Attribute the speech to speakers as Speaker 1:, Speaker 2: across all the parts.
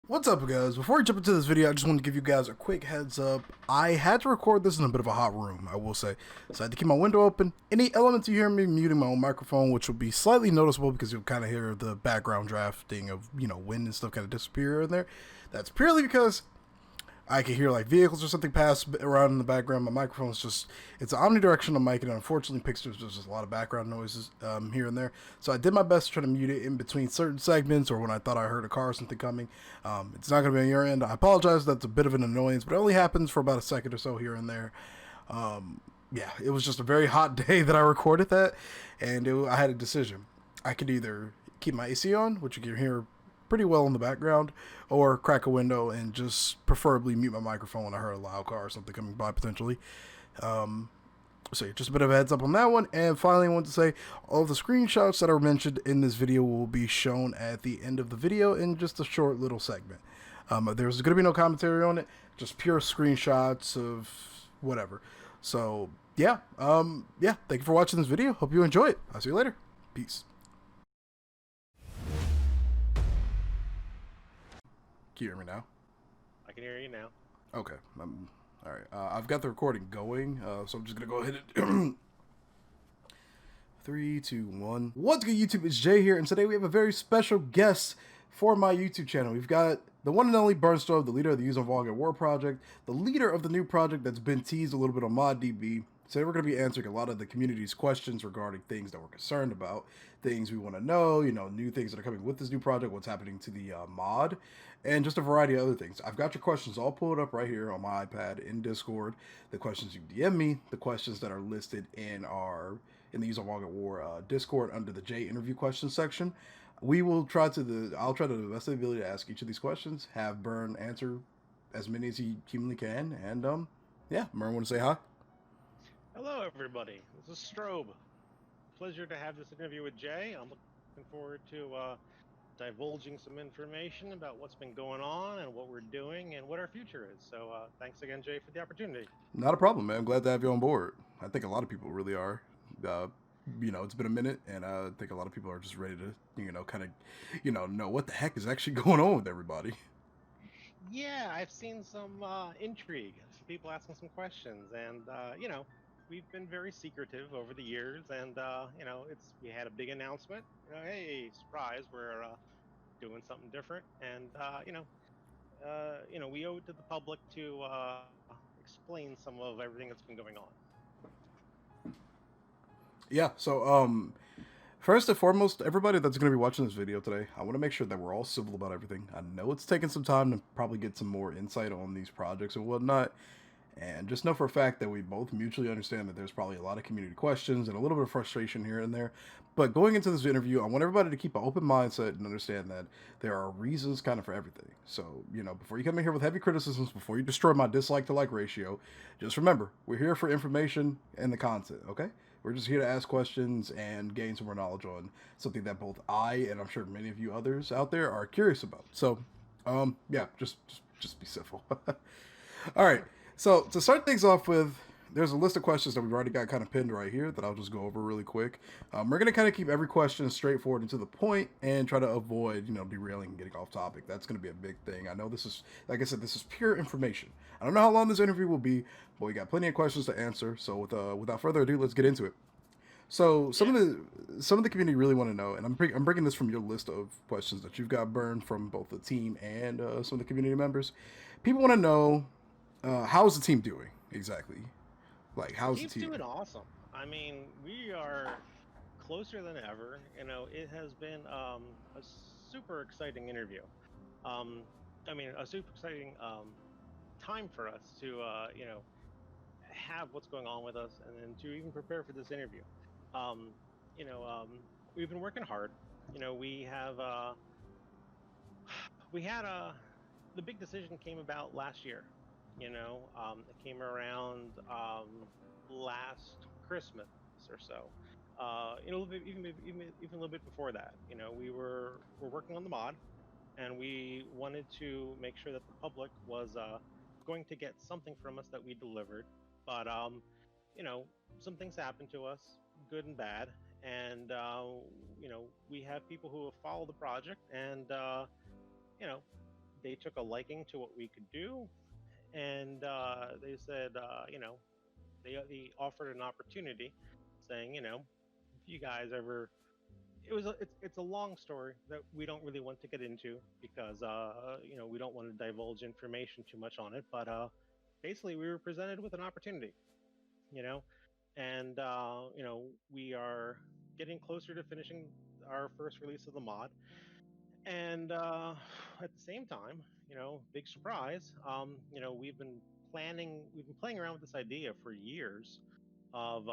Speaker 1: What's up, guys? Before we jump into this video, I just want to give you guys a quick heads up. I had to record this in a bit of a hot room, I will say. So I had to keep my window open. Any elements you hear me muting my own microphone, which will be slightly noticeable because you'll kind of hear the background drafting of, wind and stuff kind of disappear in there. That's purely because I can hear like vehicles or something pass around in the background. My microphone's it's an omnidirectional mic, and unfortunately picks up just a lot of background noises here and there. So I did my best to try to mute it in between certain segments or when I thought I heard a car or something coming. It's not going to be on your end. I apologize. That's a bit of an annoyance, but it only happens for about a second or so here and there. Yeah, it was just a very hot day that I recorded that, and I had a decision. I could either keep my AC on, which you can hear pretty well in the background, or crack a window and just preferably mute my microphone when I heard a loud car or something coming by potentially. So yeah, just a bit of a heads up on that one. And finally, I want to say all of the screenshots that are mentioned in this video will be shown at the end of the video in just a short little segment. There's going to be no commentary on it, just pure screenshots of whatever. So yeah, yeah. Thank you for watching this video. Hope you enjoy it. I'll see you later. Peace. Can you hear me now?
Speaker 2: I can hear you now.
Speaker 1: Okay. All right. I've got the recording going, so I'm just gonna go ahead and 3, 2, 1. What's good, YouTube? It's Jay here, and today we have a very special guest for my YouTube channel. We've got the one and only BurntStrobe, the leader of the Yuuzhan Vong YVAW project, the leader of the new project that's been teased a little bit on ModDB. Today we're going to be answering a lot of the community's questions regarding things that we're concerned about, things we want to know, new things that are coming with this new project, what's happening to the mod, and just a variety of other things. I've got your questions all pulled up right here on my iPad in Discord. The questions you DM me, the questions that are listed in the Yuuzhan Vong YVAW Discord under the J interview questions section. I'll try to the best of the ability to ask each of these questions, have Burn answer as many as he humanly can, and yeah, Burn, want to say hi?
Speaker 2: Hello, everybody. This is Strobe. Pleasure to have this interview with Jay. I'm looking forward to divulging some information about what's been going on and what we're doing and what our future is. So thanks again, Jay, for the opportunity.
Speaker 1: Not a problem, man. I'm glad to have you on board. I think a lot of people really are. It's been a minute, and I think a lot of people are just ready to, kind of, know what the heck is actually going on with everybody.
Speaker 2: Yeah, I've seen some intrigue, some people asking some questions, and we've been very secretive over the years, and we had a big announcement. Hey, surprise, we're doing something different, and we owe it to the public to explain some of everything that's been going on.
Speaker 1: Yeah. So, first and foremost, everybody that's going to be watching this video today, I want to make sure that we're all civil about everything. I know it's taken some time to probably get some more insight on these projects and whatnot. And just know for a fact that we both mutually understand that there's probably a lot of community questions and a little bit of frustration here and there. But going into this interview, I want everybody to keep an open mindset and understand that there are reasons kind of for everything. So, before you come in here with heavy criticisms, before you destroy my dislike to like ratio, just remember, we're here for information and the content, okay? We're just here to ask questions and gain some more knowledge on something that both I and I'm sure many of you others out there are curious about. So, yeah, just be civil. All right. So to start things off with, there's a list of questions that we've already got kind of pinned right here that I'll just go over really quick. We're going to kind of keep every question straightforward and to the point and try to avoid, derailing and getting off topic. That's going to be a big thing. I know this is, like I said, this is pure information. I don't know how long this interview will be, but we got plenty of questions to answer. So without further ado, let's get into it. So some of the community really want to know, and I'm bringing this from your list of questions that you've got burned from both the team and some of the community members. People want to know, how's the team doing exactly? Like, how's the
Speaker 2: Team's
Speaker 1: team?
Speaker 2: doing awesome. I mean, we are closer than ever. It has been a super exciting interview. Um, a super exciting time for us to have what's going on with us, and then to even prepare for this interview. Um, you know, um, we've been working hard. We had the big decision came about last year. It came around last Christmas or so. A little bit, even a little bit before that. We're working on the mod, and we wanted to make sure that the public was going to get something from us that we delivered. But you know, some things happen to us, good and bad, and we have people who have followed the project, and you know, they took a liking to what we could do, and they said, they offered an opportunity, saying, if you guys ever, it's a long story that we don't really want to get into because we don't want to divulge information too much on it, but basically we were presented with an opportunity, you know and we are getting closer to finishing our first release of the mod, and at the same time, big surprise, we've been playing around with this idea for years of,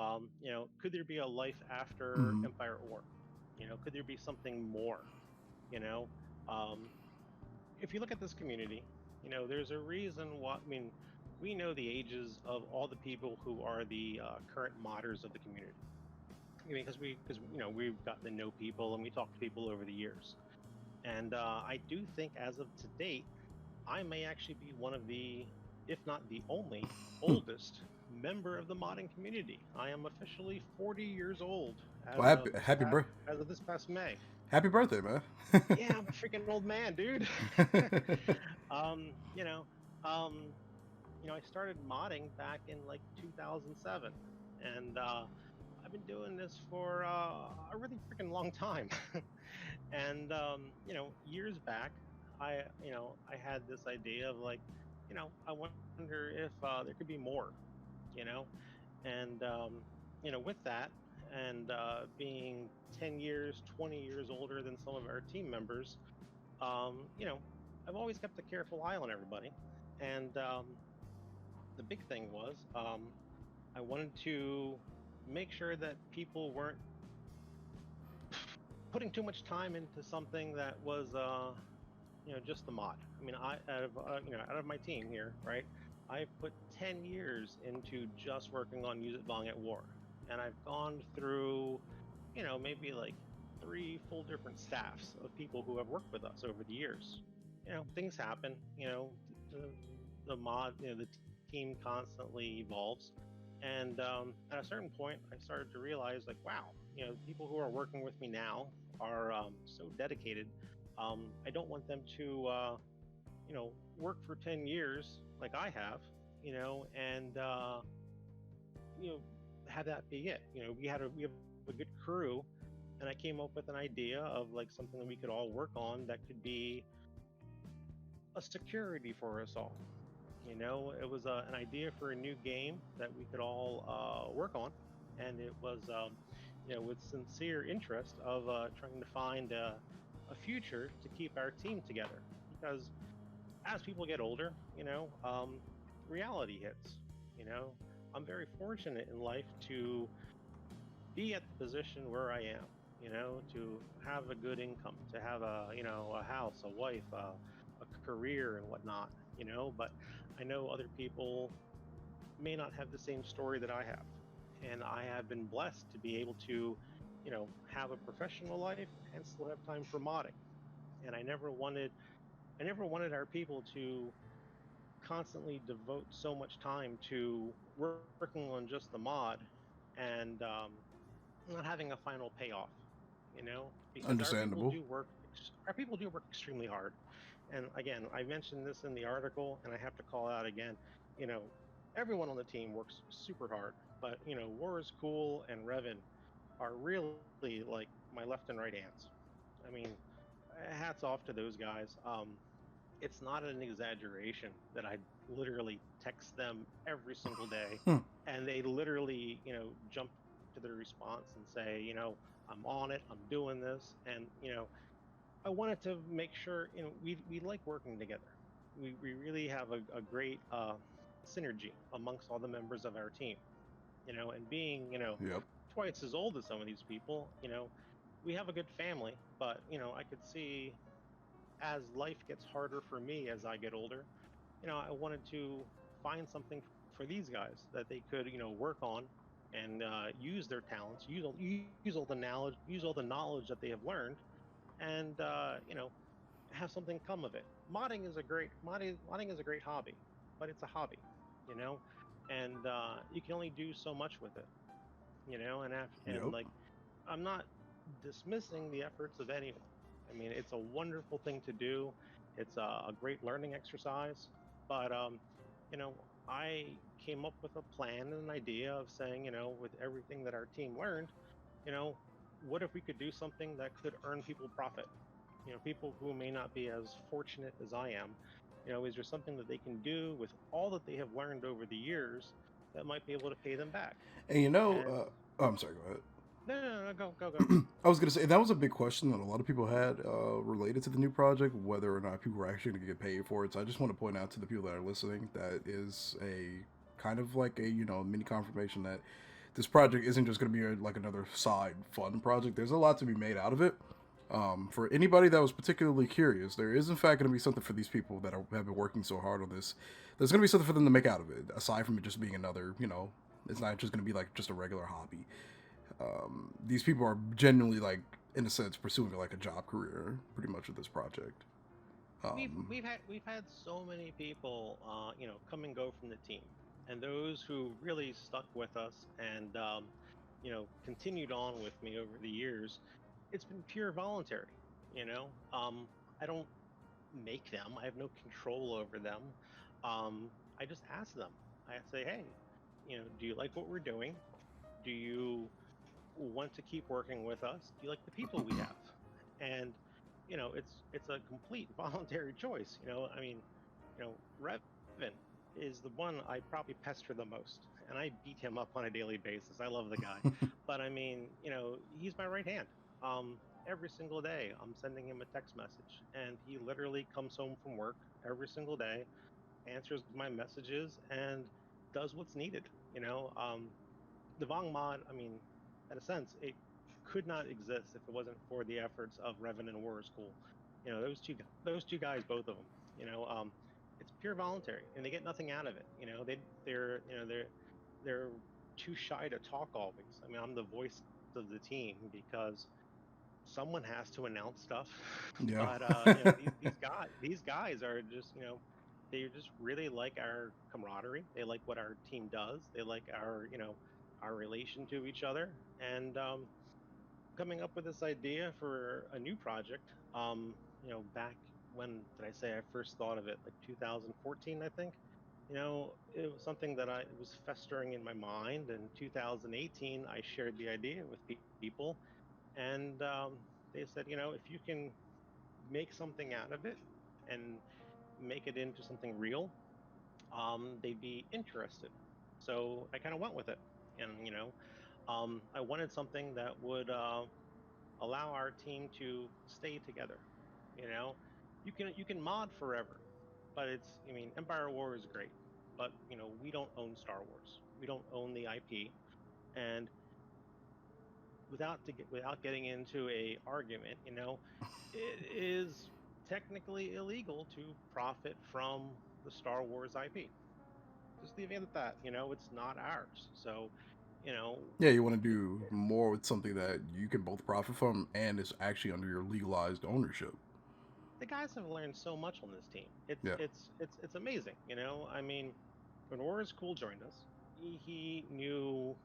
Speaker 2: could there be a life after
Speaker 1: Hmm.
Speaker 2: Empire at War? Could there be something more? You know, um, if you look at this community, there's a reason why. I mean, we know the ages of all the people who are the current modders of the community. I mean, because we've gotten to know people and we talk to people over the years. And I do think, as of to date, I may actually be one of the, if not the only, oldest member of the modding community. I am officially 40 years old
Speaker 1: Well,
Speaker 2: as of this past May.
Speaker 1: happy birthday, man.
Speaker 2: Yeah, I'm a freaking old man, dude. um, you know, um, I started modding back in like 2007, and I've been doing this for a really freaking long time. And years back, I had this idea of like, I wonder if there could be more, you know, and with that, and being 10 years, 20 years older than some of our team members, um, you know, I've always kept a careful eye on everybody, and the big thing was, I wanted to make sure that people weren't putting too much time into something that was just the mod. I mean, out of my team here, right? I've put 10 years into just working on Use It Vong at War, and I've gone through, maybe like three full different staffs of people who have worked with us over the years. Things happen. The, the mod, the team constantly evolves, and at a certain point, I started to realize, like, wow, people who are working with me now are so dedicated. I don't want them to, work for 10 years like I have, and, you know, have that be it. We have a good crew, and I came up with an idea of like something that we could all work on that could be a security for us all. It was an idea for a new game that we could all work on, and it was, with sincere interest of trying to find a future to keep our team together. Because as people get older, reality hits. You know, I'm very fortunate in life to be at the position where I am. To have a good income, to have a house, a wife, a career, and whatnot. But I know other people may not have the same story that I have, and I have been blessed to be able to, have a professional life and still have time for modding. And I never wanted our people to constantly devote so much time to working on just the mod and not having a final payoff. Because
Speaker 1: Understandable.
Speaker 2: our people do work extremely hard. And again, I mentioned this in the article, and I have to call out again. You know, everyone on the team works super hard, but War is Cool and Revan are really like my left and right hands. I mean, hats off to those guys. It's not an exaggeration that I literally text them every single day,
Speaker 1: Hmm.
Speaker 2: and they literally, jump to the response and say, I'm on it, I'm doing this, and I wanted to make sure, we like working together. We really have a great synergy amongst all the members of our team. And being,
Speaker 1: Yep.
Speaker 2: twice as old as some of these people, we have a good family. But I could see, as life gets harder for me as I get older, I wanted to find something for these guys that they could, work on and use their talents, use all the knowledge, that they have learned, and have something come of it. Modding is a great hobby, but it's a hobby, you know, and you can only do so much with it, and
Speaker 1: Yep.
Speaker 2: like, I'm not dismissing the efforts of anyone. I mean, it's a wonderful thing to do, It's a great learning exercise, but I came up with a plan and an idea of saying, with everything that our team learned, you know, what if we could do something that could earn people profit? People who may not be as fortunate as I am. Is there something that they can do with all that they have learned over the years that might be able to pay them back?
Speaker 1: And
Speaker 2: And
Speaker 1: oh, I'm sorry. Go ahead.
Speaker 2: no, no, no, go, go, go.
Speaker 1: I was gonna say that was a big question that a lot of people had related to the new project, whether or not people were actually going to get paid for it. So I just want to point out to the people that are listening that is a kind of like a mini confirmation that this project isn't just going to be like another side fun project. There's a lot to be made out of it. For anybody that was particularly curious, there is in fact going to be something for these people that have been working so hard on this. There's going to be something for them to make out of it, aside from it just being another. It's not just going to be like just a regular hobby. These people are genuinely like in a sense pursuing like a job career pretty much with this project.
Speaker 2: We've had so many people come and go from the team, and those who really stuck with us and continued on with me over the years. It's been pure voluntary. I don't make them. I have no control over them. I just ask them. I say, hey, do you like what we're doing? Do you want to keep working with us? Do you like the people we have? And it's a complete voluntary choice. I mean, Revan is the one I probably pester the most, and I beat him up on a daily basis. I love the guy, but I mean, he's my right hand. Every single day, I'm sending him a text message, and he literally comes home from work every single day, answers my messages, and does what's needed. The Vong mod, I mean, in a sense, it could not exist if it wasn't for the efforts of Revan and War School. Those two guys, both of them. It's pure voluntary, and they get nothing out of it. They're too shy to talk always. I mean, I'm the voice of the team because someone has to announce stuff.
Speaker 1: Yeah.
Speaker 2: But these guys are just they just really like our camaraderie. They like what our team does. They like our relation to each other. And coming up with this idea for a new project, back when did I say I first thought of it? Like 2014, I think. It was something that it was festering in my mind. In 2018, I shared the idea with people, and they said, if you can make something out of it and make it into something real, they'd be interested. So I kind of went with it, and I wanted something that would allow our team to stay together. You know, you can mod forever, but I mean, Empire War is great, but we don't own Star Wars. We don't own the IP, and without getting into a argument, it is technically illegal to profit from the Star Wars IP. Just leaving it at that. It's not ours. So, you know,
Speaker 1: Yeah, you want to do more with something that you can both profit from and is actually under your legalized ownership.
Speaker 2: the guys have learned so much on this team. It's
Speaker 1: Yeah.
Speaker 2: it's it's it's amazing. I mean, when Horace Cool joined us, he knew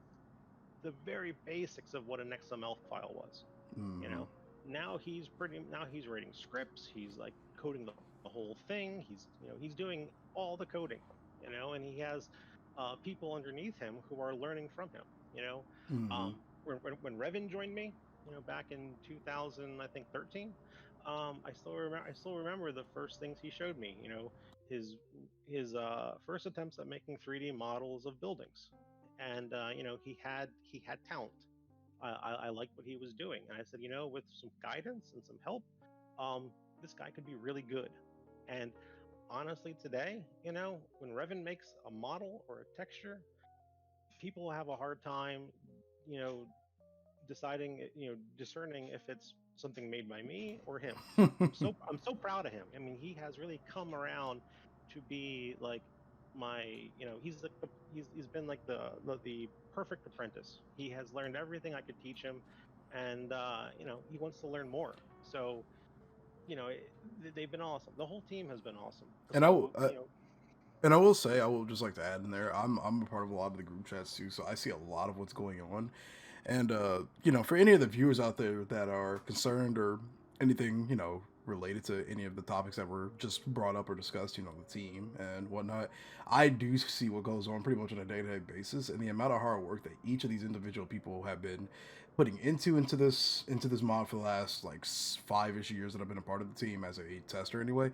Speaker 2: the very basics of what an XML file was. You
Speaker 1: Hmm.
Speaker 2: know, now he's writing scripts. He's like coding the whole thing. He's doing all the coding. And he has people underneath him who are learning from him.
Speaker 1: Hmm.
Speaker 2: When Revin joined me, back in 2000, I think 13. I still remember the first things he showed me. His his first attempts at making 3D models of buildings, and he had talent. I liked what he was doing, and I said, with some guidance and some help, this guy could be really good. And honestly, today, when Revin makes a model or a texture, people have a hard time, you know, discerning if it's something made by me or him. I'm so proud of him. I mean, he has really come around to be like he's like he's been like the perfect apprentice. He has learned everything I could teach him, and he wants to learn more. So they've been awesome. The whole team has been awesome.
Speaker 1: And I will,
Speaker 2: So
Speaker 1: and I will say, I will just like to add in there. I'm a part of a lot of the group chats too, so I see a lot of what's going on. And for any of the viewers out there that are concerned or anything, related to any of the topics that were just brought up or discussed, you know, the team and whatnot. I do see what goes on pretty much on a day-to-day basis, and the amount of hard work that each of these individual people have been putting into this mod for the last like 5-ish years that I've been a part of the team as a tester anyway.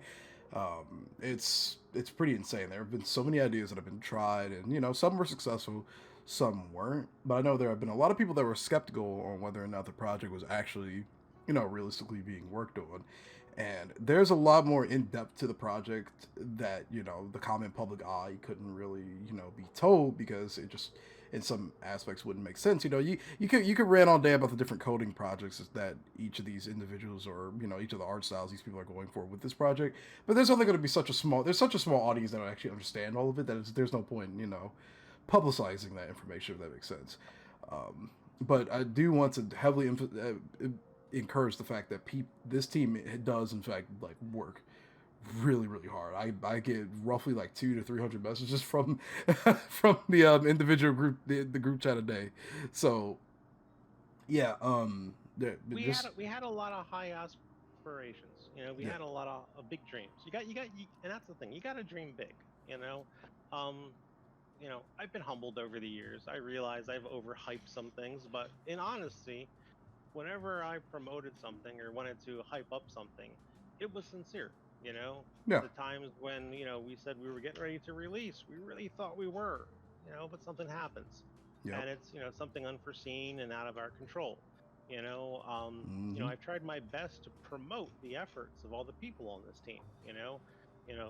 Speaker 1: It's pretty insane. There have been so many ideas that have been tried, and you know, some were successful, some weren't. But I know there have been a lot of people that were skeptical on whether or not the project was actually, you know, realistically being worked on. And there's a lot more in depth to the project that, you know, the common public eye couldn't really, you know, be told because it just in some aspects wouldn't make sense. You know, you could rant all day about the different coding projects that each of these individuals or, you know, each of the art styles these people are going for with this project. But there's only going to be there's such a small audience that will actually understand all of it that there's no point in, you know, publicizing that information, if that makes sense. But I do want to heavily encourage the fact that this team does in fact like work really really hard. I get roughly like 200 to 300 messages from from the individual group the group chat a day. So yeah, just
Speaker 2: We had a lot of high aspirations. You know, we
Speaker 1: yeah.
Speaker 2: had a lot of big dreams. And that's the thing. You got to dream big. You know, um, I've been humbled over the years. I realize I've overhyped some things, but in honesty, whenever I promoted something or wanted to hype up something, it was sincere. You know,
Speaker 1: Yeah.
Speaker 2: the times when we said we were getting ready to release, we really thought we were. But something happens,
Speaker 1: Yep.
Speaker 2: and it's something unforeseen and out of our control.
Speaker 1: Hmm.
Speaker 2: I've tried my best to promote the efforts of all the people on this team.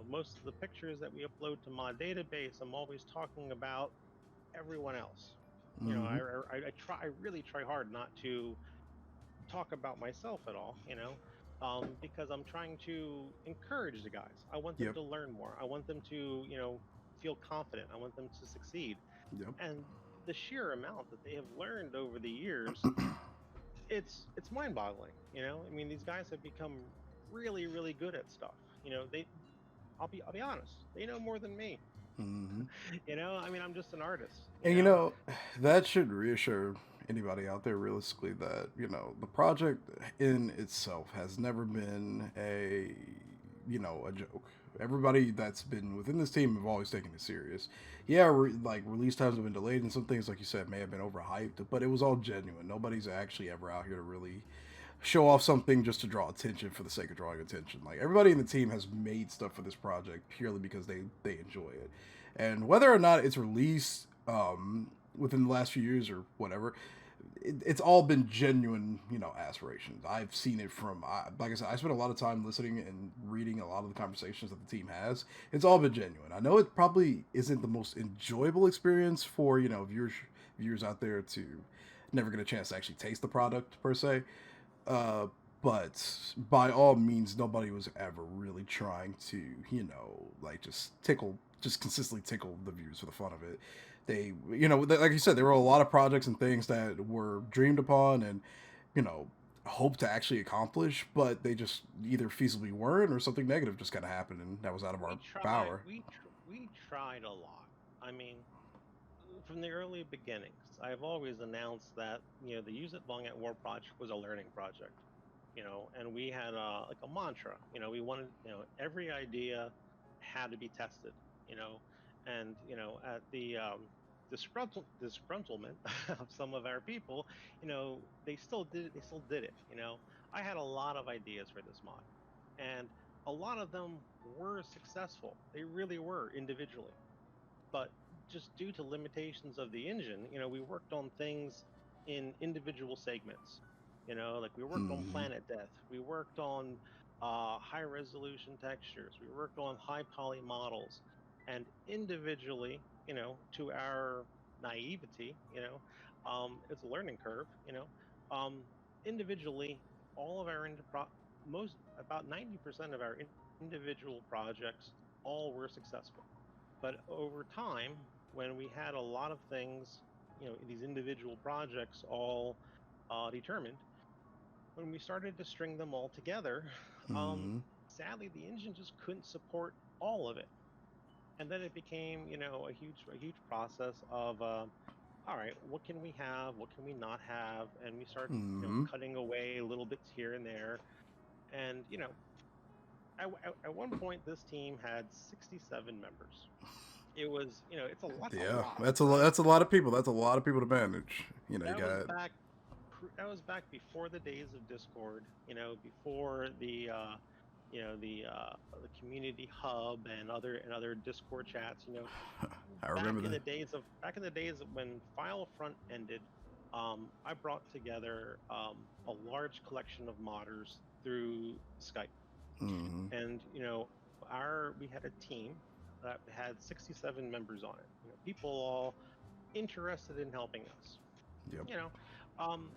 Speaker 2: Most of the pictures that we upload to my database, I'm always talking about everyone else.
Speaker 1: Hmm.
Speaker 2: I really try hard not to talk about myself at all, because I'm trying to encourage the guys. I want them
Speaker 1: Yep.
Speaker 2: to learn more. I want them to, feel confident. I want them to succeed.
Speaker 1: Yep.
Speaker 2: And the sheer amount that they have learned over the years, it's mind-boggling. I mean, these guys have become really, really good at stuff. I'll be honest, they know more than me.
Speaker 1: Hmm.
Speaker 2: I mean, I'm just an artist.
Speaker 1: And you know, that should reassure anybody out there realistically that, you know, the project in itself has never been you know, a joke. Everybody that's been within this team have always taken it serious. Yeah, like release times have been delayed and some things, like you said, may have been overhyped, but it was all genuine. Nobody's actually ever out here to really show off something just to draw attention for the sake of drawing attention. Like everybody in the team has made stuff for this project purely because they enjoy it, and whether or not it's released within the last few years or whatever, it's all been genuine, you know, aspirations. I've seen it from, like I said, I spent a lot of time listening and reading a lot of the conversations that the team has. It's all been genuine. I know it probably isn't the most enjoyable experience for, you know, viewers out there to never get a chance to actually taste the product per se. Uh, but by all means, nobody was ever really trying to, you know, like just consistently tickle the viewers for the fun of it. They, you know, like you said, there were a lot of projects and things that were dreamed upon and, you know, hoped to actually accomplish, but they just either feasibly weren't or something negative just kind of happened and that was out of our power.
Speaker 2: We tried a lot. I mean, from the early beginnings, I've always announced that the Yuuzhan Vong at War project was a learning project. And we had like a mantra. We wanted every idea had to be tested. You know, and at the disgruntlement of some of our people, they still did it. I had a lot of ideas for this mod, and a lot of them were successful. They really were individually, but just due to limitations of the engine, we worked on things in individual segments. Like we worked on
Speaker 1: Hmm.
Speaker 2: planet death, we worked on high resolution textures, we worked on high poly models, and individually, to our naivety, it's a learning curve. Um, Individually, all of our most about 90% of our individual projects all were successful, but over time, when we had a lot of things, these individual projects all determined, when we started to string them all together, um,
Speaker 1: Hmm.
Speaker 2: sadly, the engine just couldn't support all of it. And then it became, a huge process of, all right, what can we have? What can we not have? And we started,
Speaker 1: Hmm.
Speaker 2: cutting away little bits here and there. And, at one point, this team had 67 members. It was, it's a lot, a
Speaker 1: Yeah,
Speaker 2: lot,
Speaker 1: that's a
Speaker 2: right?
Speaker 1: that's a lot of people. That's a lot of people to manage. You know, you
Speaker 2: That was
Speaker 1: got
Speaker 2: back, that was back before the days of Discord. Before the community hub and other Discord chats.
Speaker 1: I remember that.
Speaker 2: Back in the days when File Front ended, I brought together a large collection of modders through Skype,
Speaker 1: Hmm.
Speaker 2: and our we had a team that had 67 members on it. People all interested in helping us.
Speaker 1: Yep.
Speaker 2: You know, um,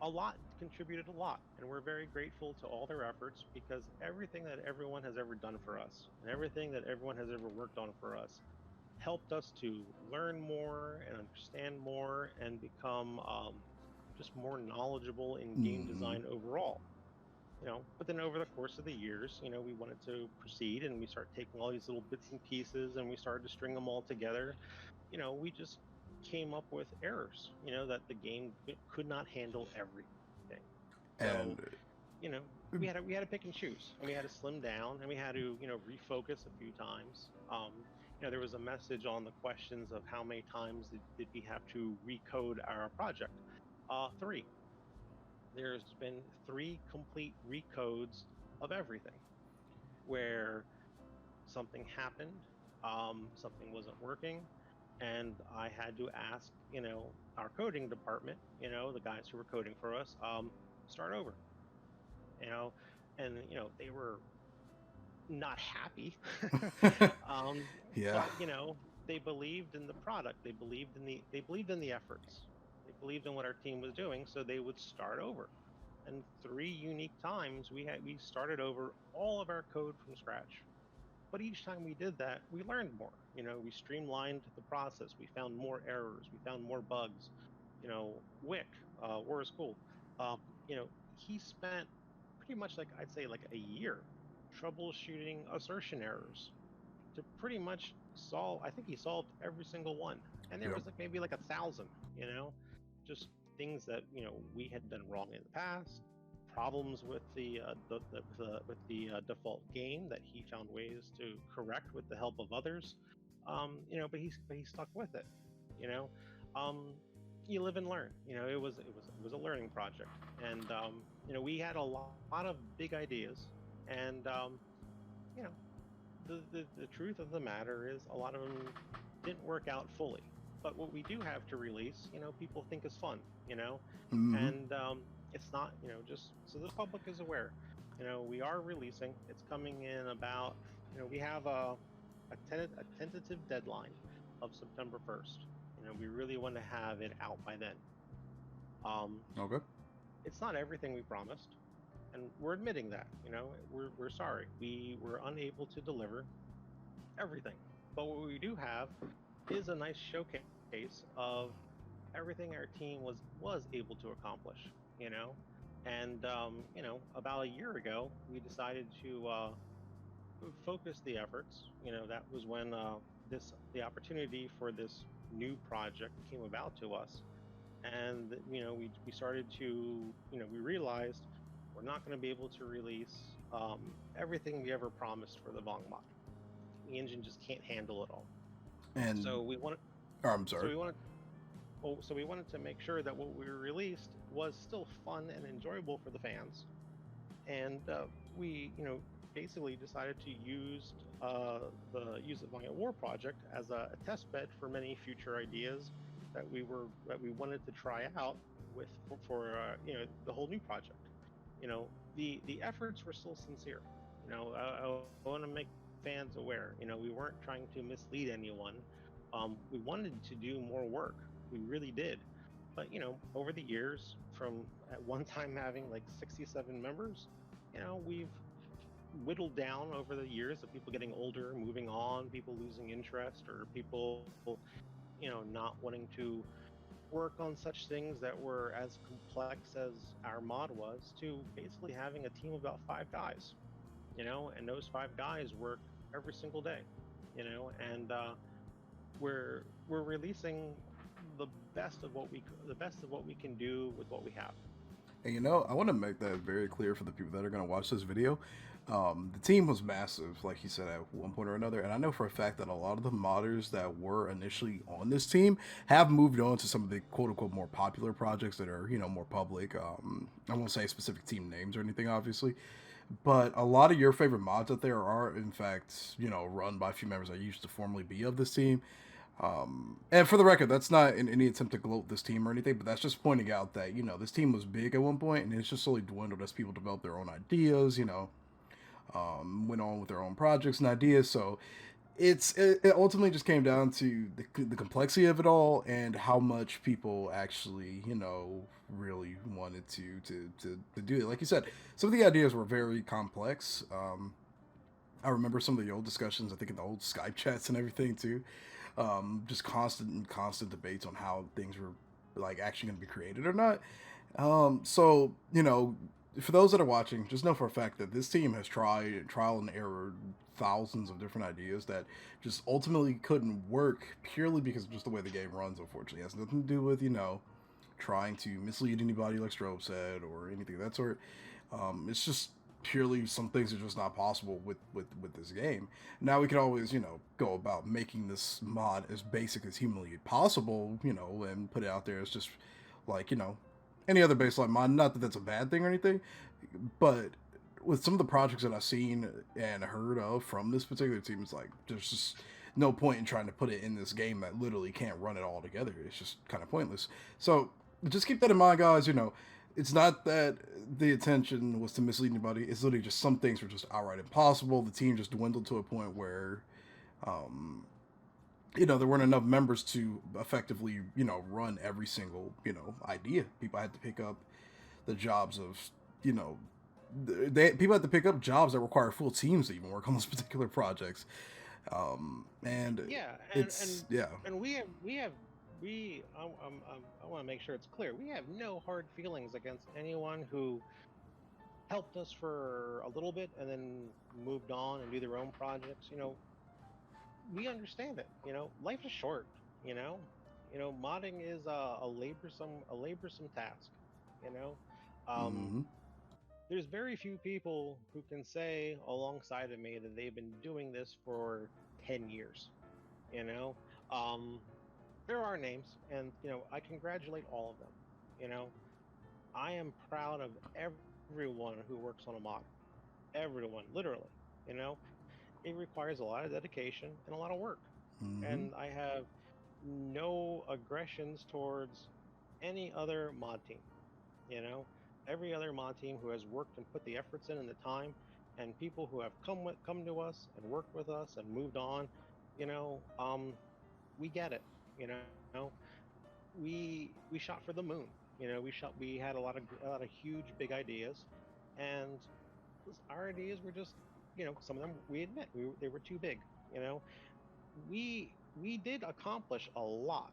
Speaker 2: a lot contributed a lot, and we're very grateful to all their efforts because everything that everyone has ever done for us and everything that everyone has ever worked on for us helped us to learn more and understand more and become just more knowledgeable in game
Speaker 1: Hmm.
Speaker 2: design overall. But then over the course of the years, we wanted to proceed and we started taking all these little bits and pieces and we started to string them all together. We just came up with errors, that the game could not handle everything. So,
Speaker 1: And
Speaker 2: you know, we had to pick and choose, and we had to slim down, and we had to refocus a few times. There was a message on the questions of how many times did we have to recode our project. Three. There's been three complete recodes of everything where something happened, something wasn't working, and I had to ask, our coding department, the guys who were coding for us, start over, you know, and they were not happy, um,
Speaker 1: yeah,
Speaker 2: but they believed in the product, they believed in the efforts, they believed in what our team was doing, so they would start over. And three unique times we started over all of our code from scratch. But each time we did that, we learned more. We streamlined the process. We found more errors. We found more bugs. Wick, War is Cool. Um, he spent pretty much like I'd say like a year troubleshooting assertion errors to pretty much solve. I think he solved every single one, and there
Speaker 1: yep.
Speaker 2: was like maybe like 1,000. Just things that we had done wrong in the past, problems with the default game that he found ways to correct with the help of others. But he stuck with it. You know, um, you live and learn. It was a learning project, and we had a lot of big ideas, and you know the truth of the matter is a lot of them didn't work out fully. But what we do have to release, people think is fun,
Speaker 1: Hmm.
Speaker 2: and it's not, just so the public is aware. We are releasing. It's coming in about, we have a tentative deadline of September 1st. We really want to have it out by then. Um,
Speaker 1: Okay.
Speaker 2: it's not everything we promised, and we're admitting that. We're sorry. We were unable to deliver everything. But what we do have is a nice showcase of everything our team was able to accomplish. You know, and about a year ago, we decided to focus the efforts. That was when the opportunity for this new project came about to us, and we started to we realized we're not going to be able to release everything we ever promised for the Vong mod. The engine just can't handle it all.
Speaker 1: And
Speaker 2: So we wanted,
Speaker 1: oh, I'm
Speaker 2: so
Speaker 1: sorry.
Speaker 2: we wanted, so we wanted to make sure that what we released was still fun and enjoyable for the fans, and we, basically decided to use use the YVAW project as a test bed for many future ideas that we wanted to try out with for the whole new project. The efforts were still sincere. I want to make fans aware. We weren't trying to mislead anyone. We wanted to do more work. We really did. But over the years, from at one time having like 67 members, we've whittled down over the years of people getting older, moving on, people losing interest, or people, not wanting to work on such things that were as complex as our mod was, to basically having a team of about five guys, and those five guys work every single day, and we're releasing the best of what we can do with what we have.
Speaker 1: And I want to make that very clear for the people that are going to watch this video. The team was massive, like he said, at one point or another. And I know for a fact that a lot of the modders that were initially on this team have moved on to some of the quote unquote more popular projects that are, more public. I won't say specific team names or anything, obviously. But a lot of your favorite mods out there are, in fact, run by a few members that used to formerly be of this team. And for the record, that's not in any attempt to gloat this team or anything, but that's just pointing out that, this team was big at one point and it's just slowly dwindled as people develop their own ideas, went on with their own projects and ideas. So it ultimately just came down to the complexity of it all and how much people actually, really wanted to do it. Like you said, some of the ideas were very complex. I remember some of the old discussions. I think in the old Skype chats and everything too. Just constant debates on how things were like actually going to be created or not. So for those that are watching, just know for a fact that this team has tried trial and error thousands of different ideas that just ultimately couldn't work purely because of just the way the game runs. Unfortunately, it has nothing to do with trying to mislead anybody like Strobe said or anything of that sort. It's just purely some things are just not possible with this game. Now we can always go about making this mod as basic as humanly possible, and put it out there as just like any other baseline mod. Not that that's a bad thing or anything, but with some of the projects that I've seen and heard of from this particular team, it's like there's just no point in trying to put it in this game that literally can't run it all together. It's just kind of pointless. So just keep that in mind, guys. It's not that the intention was to mislead anybody. It's literally just some things were just outright impossible. The team just dwindled to a point where, there weren't enough members to effectively, run every single, idea. People had to pick up the jobs of, you know, people had to pick up jobs that require full teams to even work on those particular projects. And
Speaker 2: Yeah,
Speaker 1: it's yeah.
Speaker 2: and we I want to make sure it's clear. We have no hard feelings against anyone who helped us for a little bit and then moved on and do their own projects. We understand it. Life is short. You know, modding is a laborsome task. You know, um,
Speaker 1: Mm-hmm.
Speaker 2: there's very few people who can say alongside of me that they've been doing this for 10 years. You know, um, there are names, and I congratulate all of them. You know, I am proud of everyone who works on a mod. Everyone, literally. You know, it requires a lot of dedication and a lot of work.
Speaker 1: Mm-hmm.
Speaker 2: And I have no aggressions towards any other mod team. You know, every other mod team who has worked and put the efforts in and the time, and people who have come to us and worked with us and moved on. You know, we get it. You know, we shot for the moon. We had a lot of huge big ideas, and our ideas were just, some of them we admit they were too big. You know, we did accomplish a lot.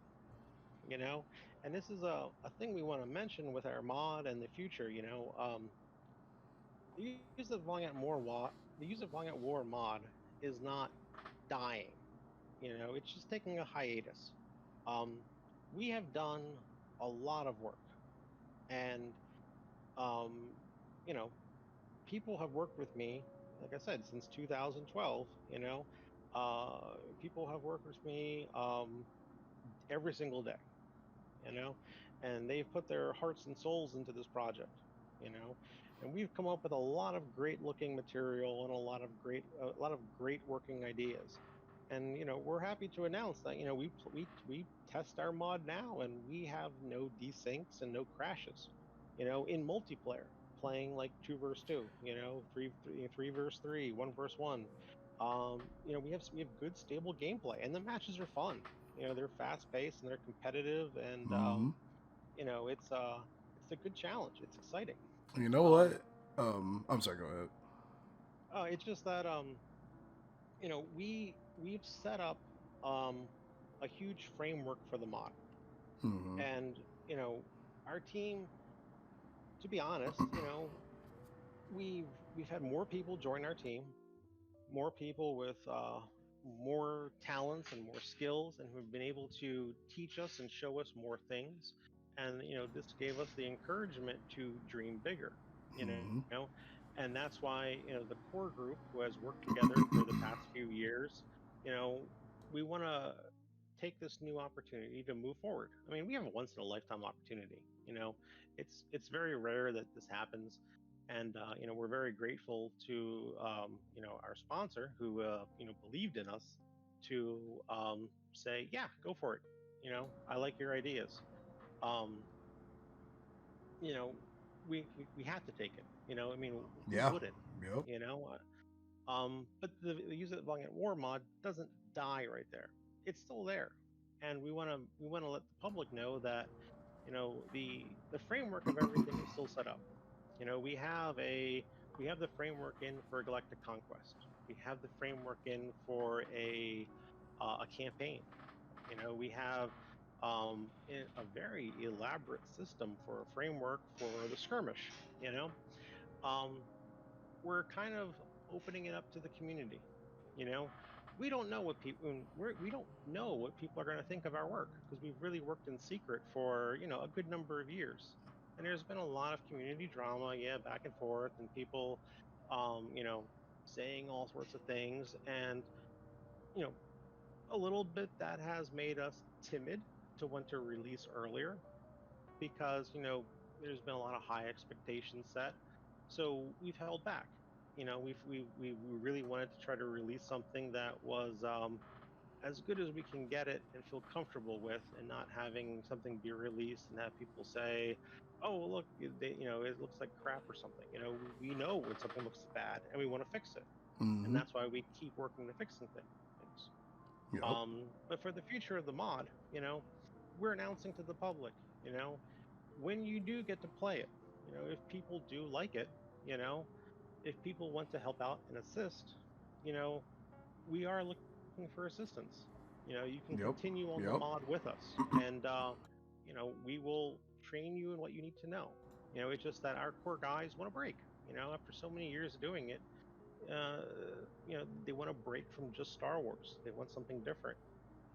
Speaker 2: And this is a thing we want to mention with our mod and the future. The use of Vong at War mod is not dying. It's just taking a hiatus. Um, we have done a lot of work, and um, you know, people have worked with me, like I said, since 2012. People have worked with me every single day. you know, and they've put their hearts and souls into this project. You know, and we've come up with a lot of great looking material and a lot of great working ideas. And we're happy to announce that we test our mod now, and we have no desyncs and no crashes. In multiplayer, playing like two versus two, three versus three, one versus one. We have good stable gameplay, and the matches are fun. They're fast paced and they're competitive, and
Speaker 1: Mm-hmm.
Speaker 2: it's a good challenge. It's exciting.
Speaker 1: You know
Speaker 2: Um,
Speaker 1: what? I'm sorry. Go ahead.
Speaker 2: it's just that we've set up um a huge framework for the mod,
Speaker 1: Mm-hmm.
Speaker 2: and our team. To be honest, we've had more people join our team, more people with more talents and more skills, and who've been able to teach us and show us more things. and this gave us the encouragement to dream bigger. You know,
Speaker 1: Mm-hmm.
Speaker 2: and that's why the core group who has worked together for the past few years, you know, we want to take this new opportunity to move forward. I mean, we have a once in a lifetime opportunity. It's very rare that this happens, and we're very grateful to our sponsor who believed in us to say, yeah, go for it. I like your ideas. um, you know, we have to take it. I mean, who
Speaker 1: Yeah.
Speaker 2: wouldn't?
Speaker 1: Yep.
Speaker 2: You know, but the use it long at war mod doesn't die right there. It's still there, and we want to let the public know that the framework of everything is still set up. We have the framework in for galactic conquest. We have the framework in for a campaign. We have a very elaborate system for a framework for the skirmish. You know, um, we're kind of opening it up to the community. You know, we don't know what we don't know what people are going to think of our work because we've really worked in secret for a good number of years, and there's been a lot of community drama, yeah, back and forth, and people, um, you know, saying all sorts of things, and you know, a little bit that has made us timid to want to release earlier because there's been a lot of high expectations set, so we've held back. We really wanted to try to release something that was as good as we can get it and feel comfortable with, and not having something be released and have people say, oh well, look, it looks like crap or something. We know when something looks bad and we want to fix it, and
Speaker 1: Mm-hmm.
Speaker 2: that's why we keep working to fixing things.
Speaker 1: Yep.
Speaker 2: But for the future of the mod, we're announcing to the public, you know, when you do get to play it, if people do like it, you know, if people want to help out and assist, you know, we are looking for assistance. You can
Speaker 1: Yep.
Speaker 2: continue on the
Speaker 1: Yep.
Speaker 2: mod with us, and we will train you in what you need to know. It's just that our core guys want a break. After so many years of doing it, uh, they want a break from just Star Wars. They want something different.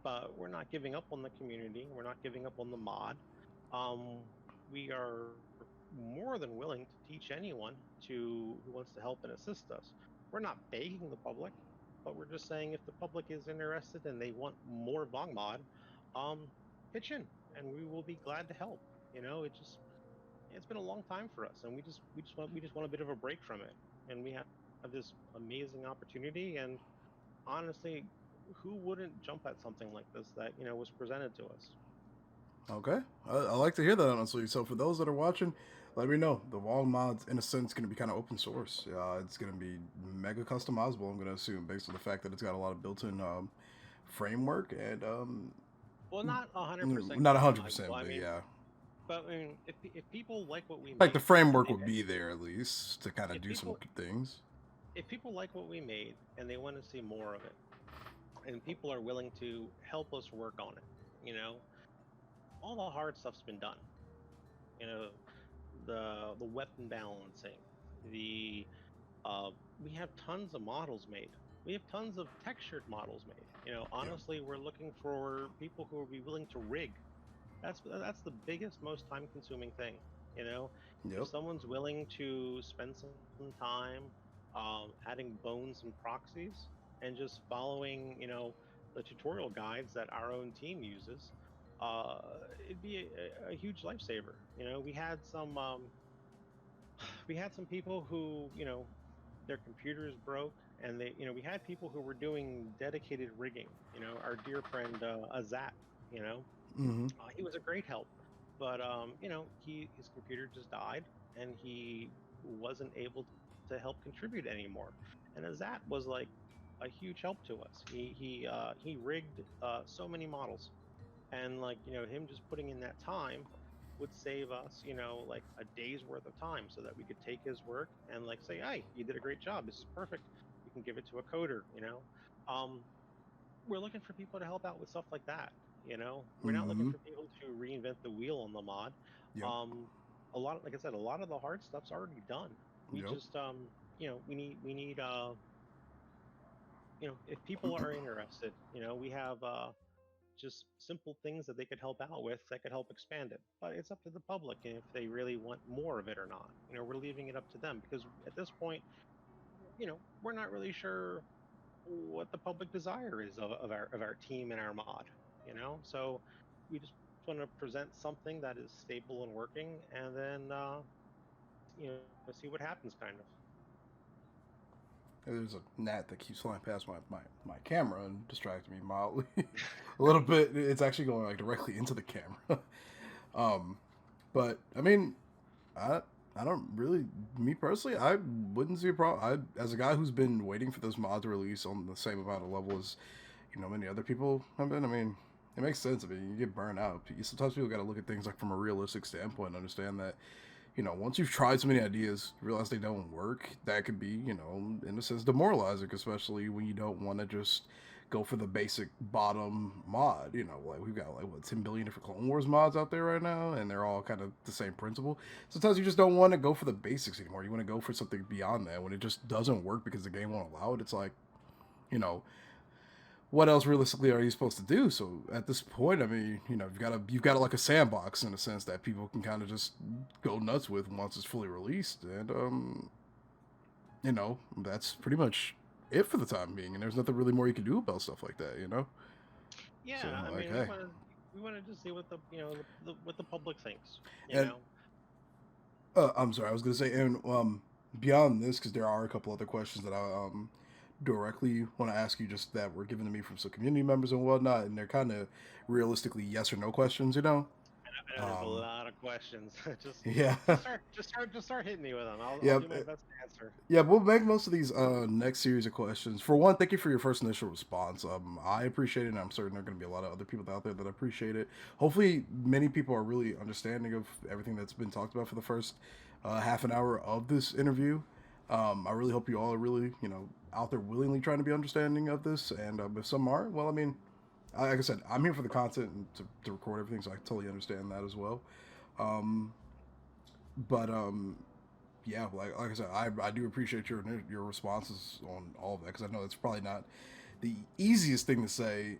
Speaker 2: But we're not giving up on the community. We're not giving up on the mod. Um, we are more than willing to teach anyone who wants to help and assist us. We're not begging the public, but we're just saying if the public is interested and they want more Vong mod, um, pitch in, and we will be glad to help. It's been a long time for us, and we just want a bit of a break from it, and we have this amazing opportunity. And honestly, who wouldn't jump at something like this that was presented to us?
Speaker 1: Okay. I like to hear that, honestly. So for those that are watching, let me know. The Wall mod's, in a sense, going to be kind of open source. It's going to be mega customizable, I'm going to assume, based on the fact that it's got a lot of built-in framework and
Speaker 2: Well, not 100%
Speaker 1: not
Speaker 2: customizable.
Speaker 1: 100%,
Speaker 2: I
Speaker 1: but
Speaker 2: mean,
Speaker 1: yeah.
Speaker 2: but I mean, if people like what we
Speaker 1: Like the
Speaker 2: made, and
Speaker 1: framework would be there at least to kind of
Speaker 2: if
Speaker 1: do some
Speaker 2: people
Speaker 1: things.
Speaker 2: if people like what we made and they want to see more of it, and people are willing to help us work on it, all the hard stuff's been done. You know, the weapon balancing, the we have tons of models made. We have tons of textured models made.
Speaker 1: Yep.
Speaker 2: Honestly, we're looking for people who will be willing to rig. That's the biggest, most time-consuming thing. You know, if
Speaker 1: Yep.
Speaker 2: someone's willing to spend some time adding bones and proxies and just following, the tutorial guides that our own team uses, uh, it'd be a huge lifesaver. We had some people who, their computers broke, and we had people who were doing dedicated rigging. Our dear friend Azat, you know,
Speaker 1: Mm-hmm.
Speaker 2: he was a great help, but his computer just died, and he wasn't able to help contribute anymore. And Azat was like a huge help to us. He rigged so many models, and like him just putting in that time would save us like a day's worth of time, so that we could take his work and like say, hey, you did a great job, this is perfect, we can give it to a coder. um we're looking for people to help out with stuff like that. We're not looking
Speaker 1: Mm-hmm.
Speaker 2: for people to reinvent the wheel on the mod.
Speaker 1: Yep.
Speaker 2: um like I said, a lot of the hard stuff's already done. We
Speaker 1: Yep.
Speaker 2: just we need if people are interested, we have just simple things that they could help out with that could help expand it. But it's up to the public if they really want more of it or not. We're leaving it up to them because at this point, we're not really sure what the public desire is of our team and our mod. So we just want to present something that is stable and working, and then see what happens, kind of.
Speaker 1: There's a gnat that keeps flying past my camera and distracting me mildly a little bit. It's actually going like directly into the camera. um, but I mean, I I don't really, me personally, I wouldn't see a problem. I, as a guy who's been waiting for this mod to release on the same amount of level as many other people have been. I mean, it makes sense. I mean, you get burned out. Sometimes people got to look at things like from a realistic standpoint and understand that once you've tried so many ideas, realize they don't work, that could be, in a sense, demoralizing, especially when you don't want to just go for the basic bottom mod. Like we've got like what 10 billion different Clone Wars mods out there right now, and they're all kind of the same principle. Sometimes you just don't want to go for the basics anymore. You want to go for something beyond that. When it just doesn't work because the game won't allow it, it's like, you know, what else realistically are you supposed to do? So at this point, I mean, you've got like a sandbox in a sense that people can kind of just go nuts with once it's fully released, and that's pretty much it for the time being. And there's nothing really more you can do about stuff like that. So
Speaker 2: Yeah, I
Speaker 1: like,
Speaker 2: mean,
Speaker 1: hey,
Speaker 2: we want to just see what what the public thinks. You
Speaker 1: and
Speaker 2: know.
Speaker 1: I'm sorry, I was gonna say, and beyond this, because there are a couple other questions that I directly want to ask you, just that were given to me from some community members and whatnot, and they're kind of realistically yes or no questions.
Speaker 2: I know there's a
Speaker 1: Um,
Speaker 2: lot of questions. just
Speaker 1: yeah,
Speaker 2: start hitting me with them. I'll
Speaker 1: yeah,
Speaker 2: do my best to answer.
Speaker 1: yeah. We'll make most of these next series of questions. For one, thank you for your first initial response. I appreciate it, and I'm certain there are going to be a lot of other people out there that appreciate it. Hopefully, many people are really understanding of everything that's been talked about for the first half an hour of this interview. I really hope you all are really, out there willingly trying to be understanding of this. And if some are, well, I mean, like I said, I'm here for the content and to record everything, so I totally understand that as well. Um, but yeah, like I said, I do appreciate your responses on all of that, because I know it's probably not the easiest thing to say.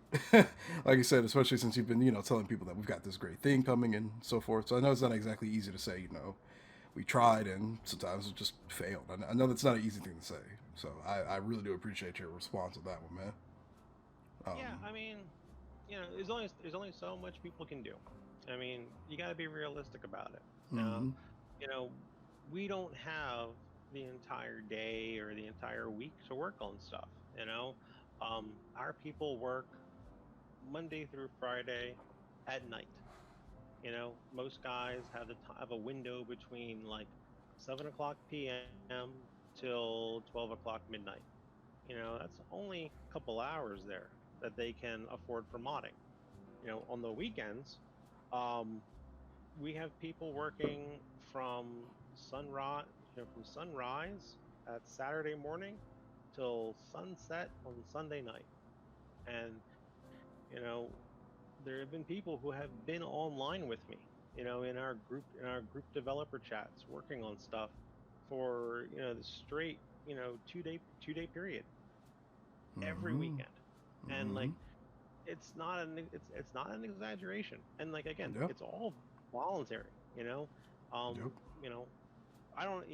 Speaker 1: Like I said, especially since you've been telling people that we've got this great thing coming and so forth. So I know it's not exactly easy to say. We tried and sometimes it just failed. I know that's not an easy thing to say. So I really do appreciate your response on that one, man.
Speaker 2: Yeah,
Speaker 1: Um,
Speaker 2: I mean, there's only so much people can do. I mean, you got to be realistic about it.
Speaker 1: mm-hmm,
Speaker 2: You know, we don't have the entire day or the entire week to work on stuff. Our people work Monday through Friday at night. Most guys have a window between like 7 o'clock p.m. till 12 o'clock midnight. That's only a couple hours there that they can afford for modding. On the weekends, um, we have people working from sunrise at Saturday morning till sunset on Sunday night. And you know, there have been people who have been online with me, in our group developer chats, working on stuff for the straight 2-day period every
Speaker 1: mm-hmm,
Speaker 2: weekend. And
Speaker 1: mm-hmm.
Speaker 2: like, it's not an exaggeration. And like, again,
Speaker 1: Yep,
Speaker 2: it's all voluntary.
Speaker 1: yep,
Speaker 2: um you know I don't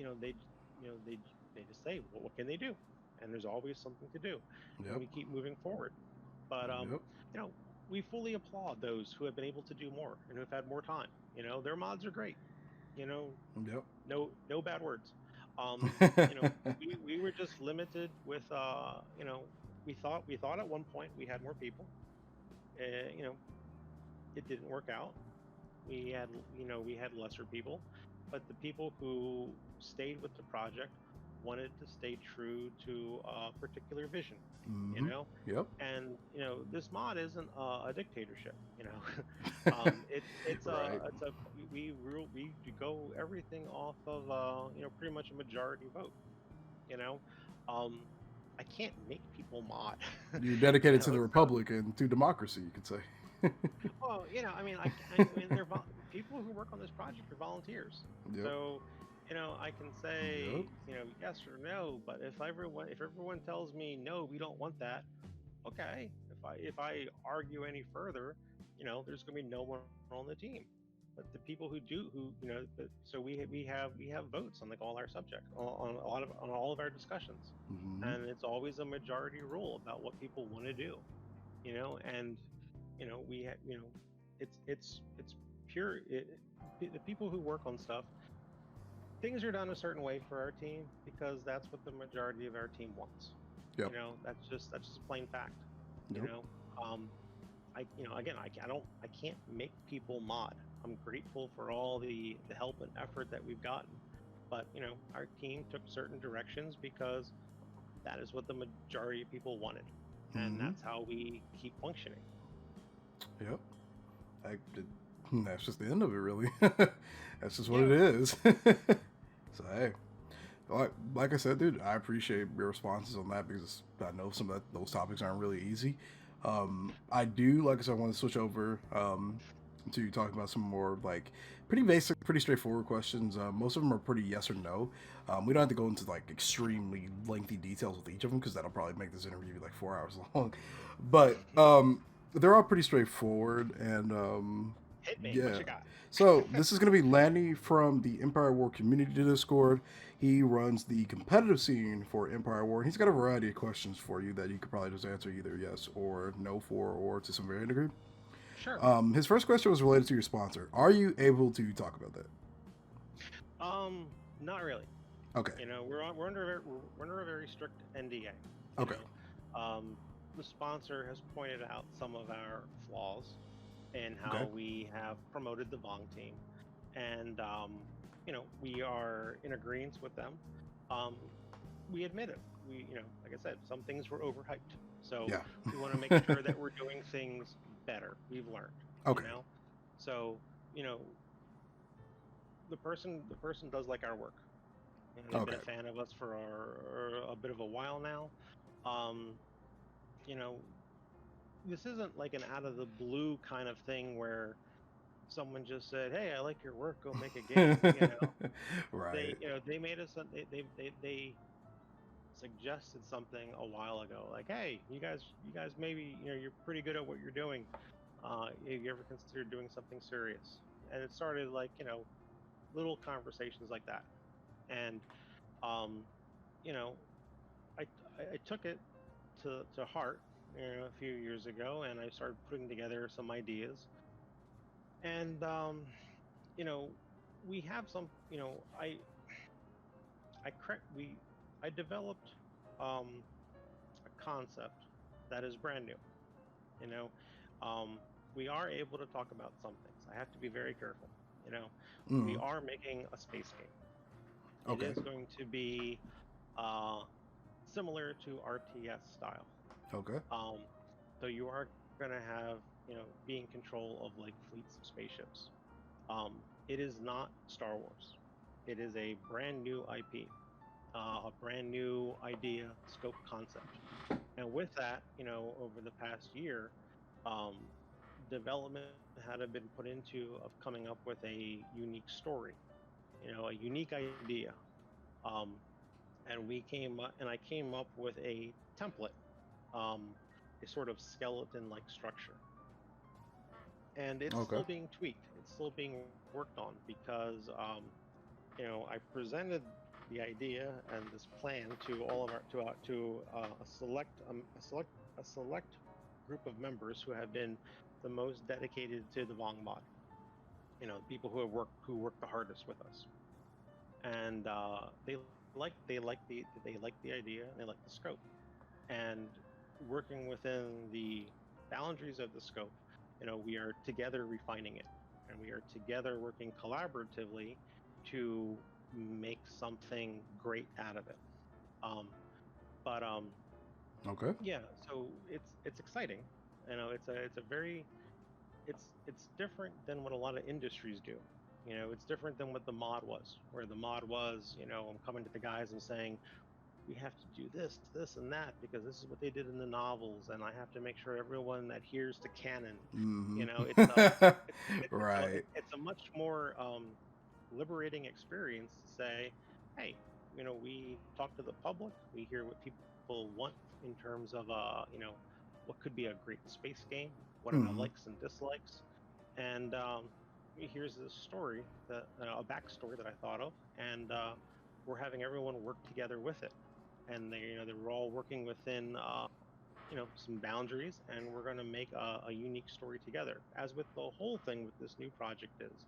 Speaker 2: they just say, well, what can they do? And there's always something to do, and
Speaker 1: yep,
Speaker 2: we keep moving forward. But
Speaker 1: yep,
Speaker 2: you know we fully applaud those who have been able to do more and who have had more time. Their mods are great. you know
Speaker 1: yep.
Speaker 2: no bad words. We were just limited with we thought at one point we had more people. uh, you know it didn't work out. We had lesser people, but the people who stayed with the project wanted to stay true to a particular vision. you
Speaker 1: Mm-hmm.
Speaker 2: know
Speaker 1: Yep.
Speaker 2: and this mod isn't a dictatorship. It's
Speaker 1: Right.
Speaker 2: we go everything off of pretty much a majority vote. you know um I can't make people mod.
Speaker 1: You're dedicated to the
Speaker 2: So,
Speaker 1: Republic and to democracy, you could say.
Speaker 2: well, I mean, I mean, people who work on this project are volunteers.
Speaker 1: Yep.
Speaker 2: So, I can
Speaker 1: Yep.
Speaker 2: say, yes or no. But if everyone tells me no, we don't want that. Okay. If if I argue any further, there's going to be no one on the team. But the people who do, so we have votes on like all our subjects, on a lot of on all of our discussions,
Speaker 1: Hmm.
Speaker 2: and it's always a majority rule about what people want to do, and we have, it's pure. The people who work on stuff, things are done a certain way for our team because that's what the majority of our team wants.
Speaker 1: Yep.
Speaker 2: That's just a plain fact. You
Speaker 1: Yep.
Speaker 2: know, um, again, I can't make people mod. I'm grateful for all the help and effort that we've gotten, but our team took certain directions because that is what the majority of people wanted, and
Speaker 1: Hmm.
Speaker 2: that's how we keep functioning.
Speaker 1: Yep. I, it, that's just the end of it, really. That's just what it
Speaker 2: Yeah.
Speaker 1: is. So hey, like I said, dude, I appreciate your responses on that because I know some of those topics aren't really easy. I do, like I said, I want to switch over to talking about some more like pretty basic, pretty straightforward questions. Most of them are pretty yes or no. We don't have to go into like extremely lengthy details with each of them because that'll probably make this interview like 4 hours long. But they're all pretty straightforward and
Speaker 2: Hit me. What
Speaker 1: yeah.
Speaker 2: you got?
Speaker 1: So this is going to be Lanny from the Empire War Community Discord. He runs the competitive scene for Empire War. And he's got a variety of questions for you that you could probably just answer either yes or no for, or to some varying degree.
Speaker 2: Sure.
Speaker 1: His first question was related to your sponsor. Are you able to talk about that?
Speaker 2: Not really.
Speaker 1: Okay.
Speaker 2: We're under a very strict NDA. You
Speaker 1: Okay.
Speaker 2: know, the sponsor has pointed out some of our flaws in
Speaker 1: Okay.
Speaker 2: how we have promoted the Vong team, and we are in agreement with them. Um, we admit it. Like I said, some things were overhyped, so
Speaker 1: Yeah.
Speaker 2: we want to make sure that we're doing things better. We've learned, you
Speaker 1: Okay.
Speaker 2: know. So you know, the person does like our work. They've been
Speaker 1: Okay.
Speaker 2: a fan of us for a bit of a while now. Um, you know, this isn't like an out of the blue kind of thing where someone just said, "Hey, I like your work. Go make a game."
Speaker 1: Right.
Speaker 2: They made us. They suggested something a while ago, like, "Hey, you guys, maybe you're pretty good at what you're doing. Have you ever considered doing something serious?" And it started like little conversations like that, and um, you know, I took it to heart, a few years ago, and I started putting together some ideas. And you know, we have some. I cre- we I developed a concept that is brand new. You know, um, we are able to talk about some things. I have to be very careful. You know, we
Speaker 1: Mm.
Speaker 2: are making a space game. It
Speaker 1: Okay.
Speaker 2: is going to be uh, similar to RTS style.
Speaker 1: Okay.
Speaker 2: Um, so you are going to have, be in control of like fleets of spaceships. It is not Star Wars. It is a brand new IP, a brand new idea, scope, concept. And with that, over the past year, um, development had been put into of coming up with a unique story, a unique idea. Um, and I came up with a template, um, a sort of skeleton-like structure, and it's
Speaker 1: Okay.
Speaker 2: still being tweaked. It's still being worked on because I presented the idea and this plan to all of our to a select group of members who have been the most dedicated to the Vong mod. People who work the hardest with us, and they like the idea and they like the scope, and working within the boundaries of the scope, we are together refining it, and we are together working collaboratively to make something great out of it. Um, but
Speaker 1: Okay.
Speaker 2: yeah, so it's exciting. It's a very it's different than what a lot of industries do. It's different than what the mod was, where the mod was, I'm coming to the guys and saying, we have to do this, and that because this is what they did in the novels, and I have to make sure everyone adheres to canon.
Speaker 1: Mm-hmm. Right.
Speaker 2: It's a much more liberating experience to say, hey, we talk to the public, we hear what people want in terms of what could be a great space game. What are my
Speaker 1: Hmm.
Speaker 2: likes and dislikes? And here's this story that a backstory that I thought of, and we're having everyone work together with it. And they were all working within some boundaries, and we're going to make a unique story together. As with the whole thing with this new project is,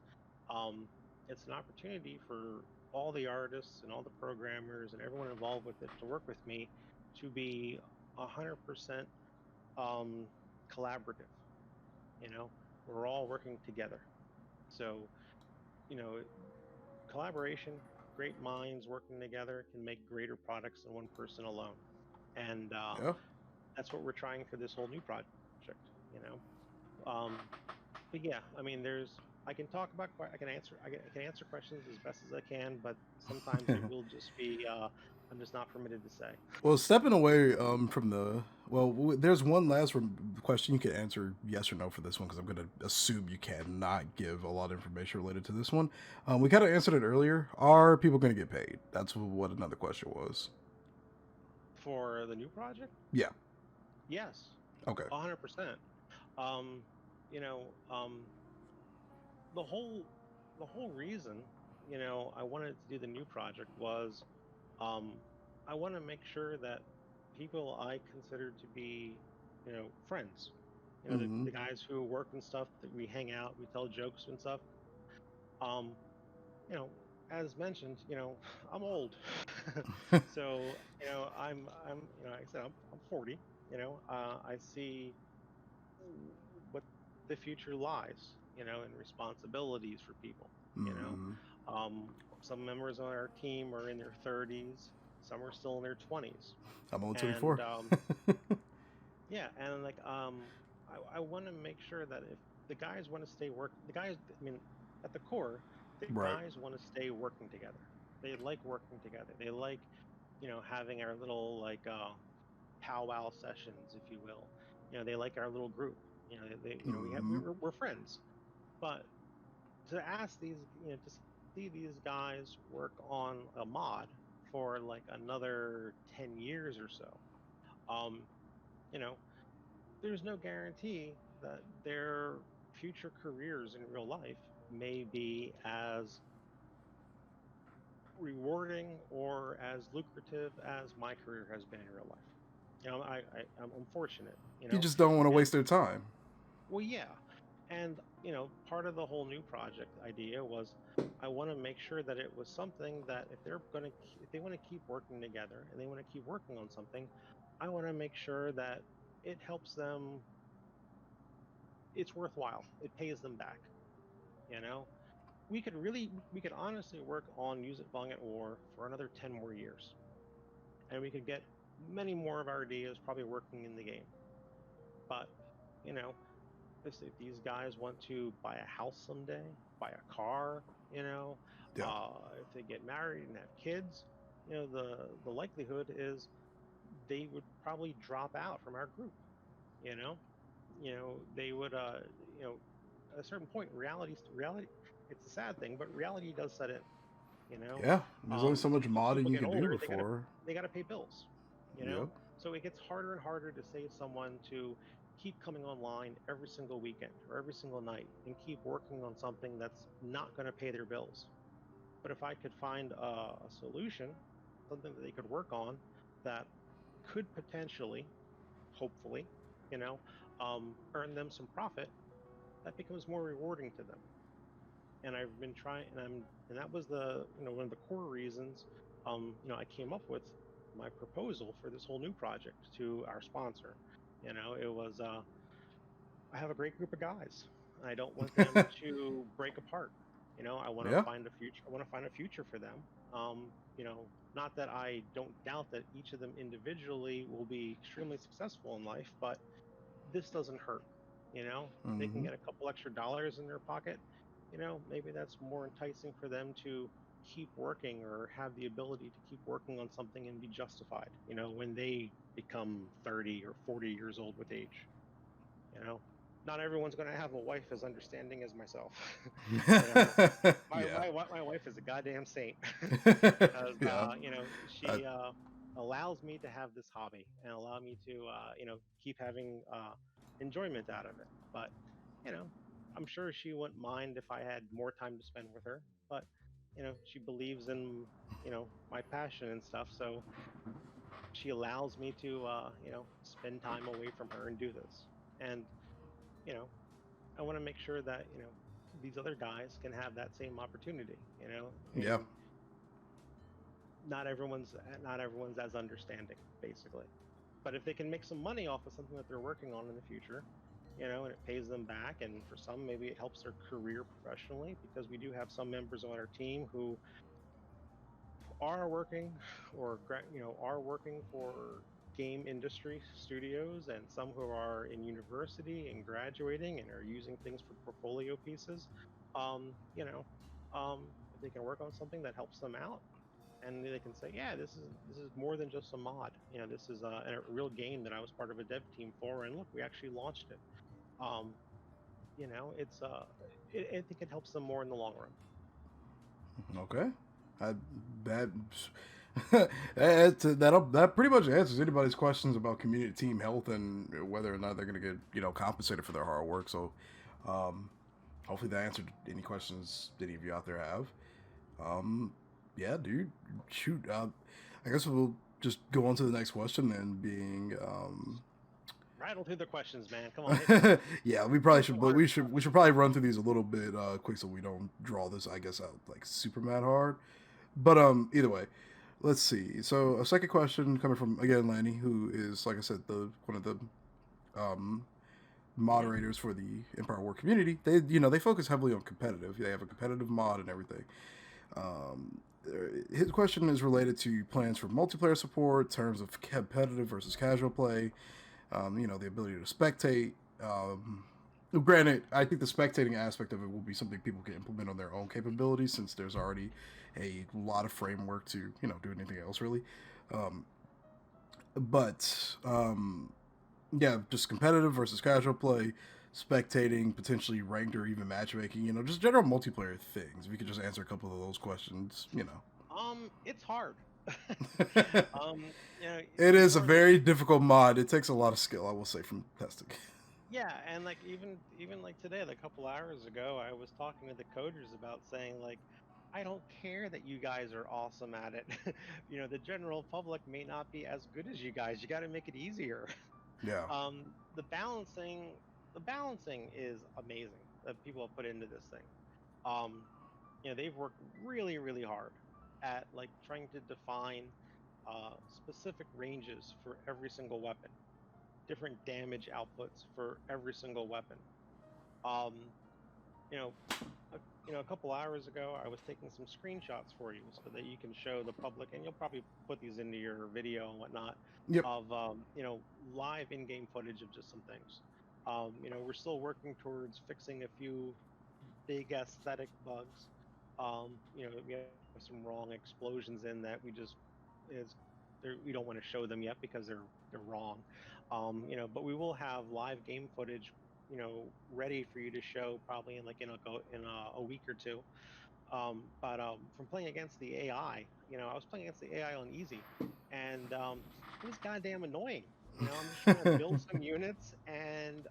Speaker 2: um, it's an opportunity for all the artists and all the programmers and everyone involved with it to work with me to be 100% um, collaborative. You know, we're all working together. So, you know, collaboration, great minds working together can make greater products than one person alone. And
Speaker 1: Yeah.
Speaker 2: that's what we're trying for this whole new project. You know, um, but yeah, I mean, I can talk about I can answer questions as best as I can, but sometimes it will just be I'm just not permitted to say.
Speaker 1: Well, stepping away from the there's one last question you can answer yes or no for this one because I'm going to assume you cannot give a lot of information related to this one. We kind of answered it earlier. Are people going to get paid? That's what another question was.
Speaker 2: For the new project,
Speaker 1: Yeah.
Speaker 2: yes,
Speaker 1: Okay.
Speaker 2: 100%. Um, you know, the whole the whole reason I wanted to do the new project was um, I want to make sure that people I consider to be friends,
Speaker 1: Hmm.
Speaker 2: the guys who work and stuff, that we hang out, we tell jokes and stuff. um, you know as mentioned, I'm old. So like I said, I'm 40. I see what the future lies, and responsibilities for people. You know,
Speaker 1: Hmm.
Speaker 2: some members on our team are in their 30s, some are still in their 20s,
Speaker 1: I'm only
Speaker 2: and
Speaker 1: 24.
Speaker 2: yeah, and like I want to make sure that if the guys want to stay work, the guys, I mean, at the core, the
Speaker 1: Right.
Speaker 2: guys want to stay working together. They like working together. They like having our little like powwow sessions, if you will. They like our little group.
Speaker 1: Hmm.
Speaker 2: We're friends. But to ask to see these guys work on a mod for like another 10 years or so, um, you know, there's no guarantee that their future careers in real life may be as rewarding or as lucrative as my career has been in real life. I'm fortunate,
Speaker 1: You just don't want to
Speaker 2: and
Speaker 1: waste their time.
Speaker 2: well, yeah. And, part of the whole new project idea was I want to make sure that it was something that if they want to keep working together and they want to keep working on something, I want to make sure that it helps them, it's worthwhile. It pays them back, you know? We could honestly work on Use It Vong at War for another 10 more years. And we could get many more of our ideas probably working in the game. But, you know, if these guys want to buy a house someday, buy a car,
Speaker 1: Yeah.
Speaker 2: if they get married and have kids, the likelihood is they would probably drop out from our group. You know, they would you know at a certain point, reality. It's a sad thing, but reality does set in. You know,
Speaker 1: Yeah. There's only so much modding
Speaker 2: people
Speaker 1: you
Speaker 2: get
Speaker 1: can do
Speaker 2: older,
Speaker 1: before.
Speaker 2: they gotta pay bills. You
Speaker 1: Yep.
Speaker 2: know, so it gets harder and harder to save someone to keep coming online every single weekend or every single night and keep working on something that's not going to pay their bills. But if I could find a solution, something that they could work on that could potentially, hopefully, you know, earn them some profit, that becomes more rewarding to them. And I've been trying, and that was one of the core reasons, I came up with my proposal for this whole new project to our sponsor. It was I have a great group of guys. I don't want them to break apart. I want to
Speaker 1: Yeah.
Speaker 2: find a future. I want to find a future for them. Not that I don't doubt that each of them individually will be extremely successful in life, but this doesn't hurt. If they can
Speaker 1: Hmm.
Speaker 2: get a couple extra dollars in their pocket, maybe that's more enticing for them to keep working or have the ability to keep working on something and be justified, when they become 30 or 40 years old with age. you know Not everyone's going to have a wife as understanding as myself. you know
Speaker 1: Yeah.
Speaker 2: my wife is a goddamn saint. Because
Speaker 1: Yeah.
Speaker 2: she
Speaker 1: I,
Speaker 2: allows me to have this hobby and allow me to keep having enjoyment out of it. But you know, I'm sure she wouldn't mind if I had more time to spend with her. But she believes in my passion and stuff, so she allows me to spend time away from her and do this. And you know, I want to make sure that these other guys can have that same opportunity. I
Speaker 1: Yeah.
Speaker 2: mean, not everyone's as understanding, basically. But if they can make some money off of something that they're working on in the future, and it pays them back, and for some, maybe it helps their career professionally, because we do have some members on our team who are working are working for game industry studios, and some who are in university and graduating and are using things for portfolio pieces. Um, you know, if they can work on something that helps them out, and they can say, yeah, this is more than just a mod. This is a real game that I was part of a dev team for, and look, we actually launched it. Um, it's I think it helps them more in the long run.
Speaker 1: Okay. I, that that pretty much answers anybody's questions about community team health and whether or not they're going to get compensated for their hard work. So, um, hopefully that answered any questions any of you out there have. Um, yeah, dude, shoot. I guess we'll just go on to the next question then, being
Speaker 2: Rattle through the questions, man. Come on, hit me.
Speaker 1: yeah, we probably
Speaker 2: Here's
Speaker 1: should,
Speaker 2: some
Speaker 1: but
Speaker 2: hard stuff.
Speaker 1: we should probably run through these a little bit quick so we don't draw this, I guess, out like super mad hard. But either way, let's see. So a second question coming from again Lanny, who is like I said, the one of the um,
Speaker 2: Hmm.
Speaker 1: moderators for the Empire War community. They focus heavily on competitive. They have a competitive mod and everything. His question is related to plans for multiplayer support, terms of competitive versus casual play, the ability to spectate. Granted, I think the spectating aspect of it will be something people can implement on their own capabilities, since there's already a lot of framework to do anything else really. But yeah, just competitive versus casual play, spectating, potentially ranked or even matchmaking. Just general multiplayer things. We could just answer a couple of those questions.
Speaker 2: It's hard.
Speaker 1: It
Speaker 2: The
Speaker 1: is a
Speaker 2: more that
Speaker 1: very difficult mod. It takes a lot of skill, I will say, from testing.
Speaker 2: yeah, and like even like today, like a couple hours ago, I was talking to the coders about saying like, I don't care that you guys are awesome at it. The general public may not be as good as you guys. You got to make it easier.
Speaker 1: Yeah.
Speaker 2: The balancing is amazing that people have put into this thing. Um, they've worked really, really hard at like trying to define specific ranges for every single weapon, different damage outputs for every single weapon. Um, you know, a couple hours ago, I was taking some screenshots for you so that you can show the public, and you'll probably put these into your video and whatnot,
Speaker 1: Yep.
Speaker 2: of live in-game footage of just some things. We're still working towards fixing a few big aesthetic bugs. We have some wrong explosions in that is we don't want to show them yet because they're wrong. But we will have live game footage, ready for you to show probably in a week or two. But from playing against the AI, I was playing against the AI on easy, and it was goddamn annoying. I'm just trying to build some units and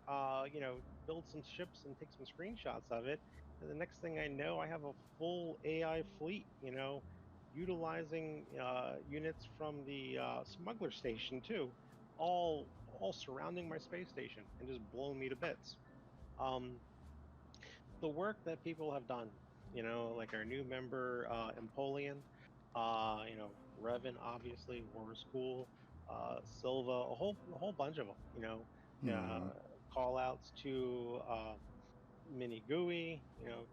Speaker 2: build some ships and take some screenshots of it. And the next thing I know, I have a full AI fleet. Utilizing units from the smuggler station too, all surrounding my space station and just blowing me to bits. Um, the work that people have done, like our new member, Empoleon, Revan, obviously, War School, Silva, a whole bunch of them,
Speaker 1: Hmm.
Speaker 2: uh, call outs to Mini GUI,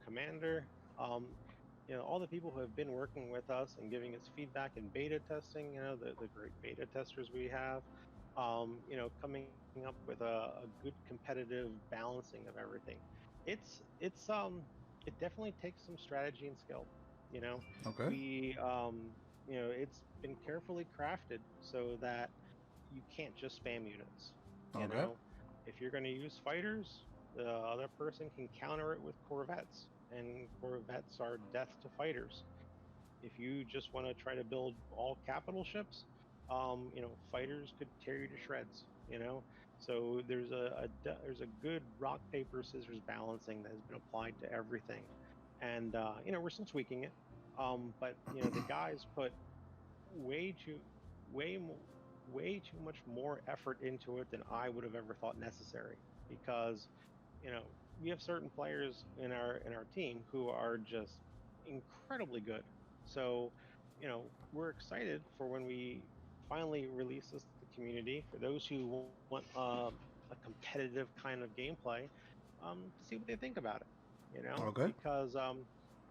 Speaker 2: Commander, all the people who have been working with us and giving us feedback in beta testing, the great beta testers we have, coming up with a good competitive balancing of everything. It definitely takes some strategy and skill. You know,
Speaker 1: Okay.
Speaker 2: it's been carefully crafted so that you can't just spam units. You
Speaker 1: Okay.
Speaker 2: know, if you're going to use fighters, the other person can counter it with corvettes, and corvettes are death to fighters. If you just want to try to build all capital ships, fighters could tear you to shreds. So there's a good rock paper scissors balancing that has been applied to everything, and we're still tweaking it. But the guys put way too way mo- way too much more effort into it than I would have ever thought necessary, because you know we have certain players in our team who are just incredibly good. So we're excited for when we finally release this to the community, for those who want a competitive kind of gameplay, to see what they think about it.
Speaker 1: Okay.
Speaker 2: Because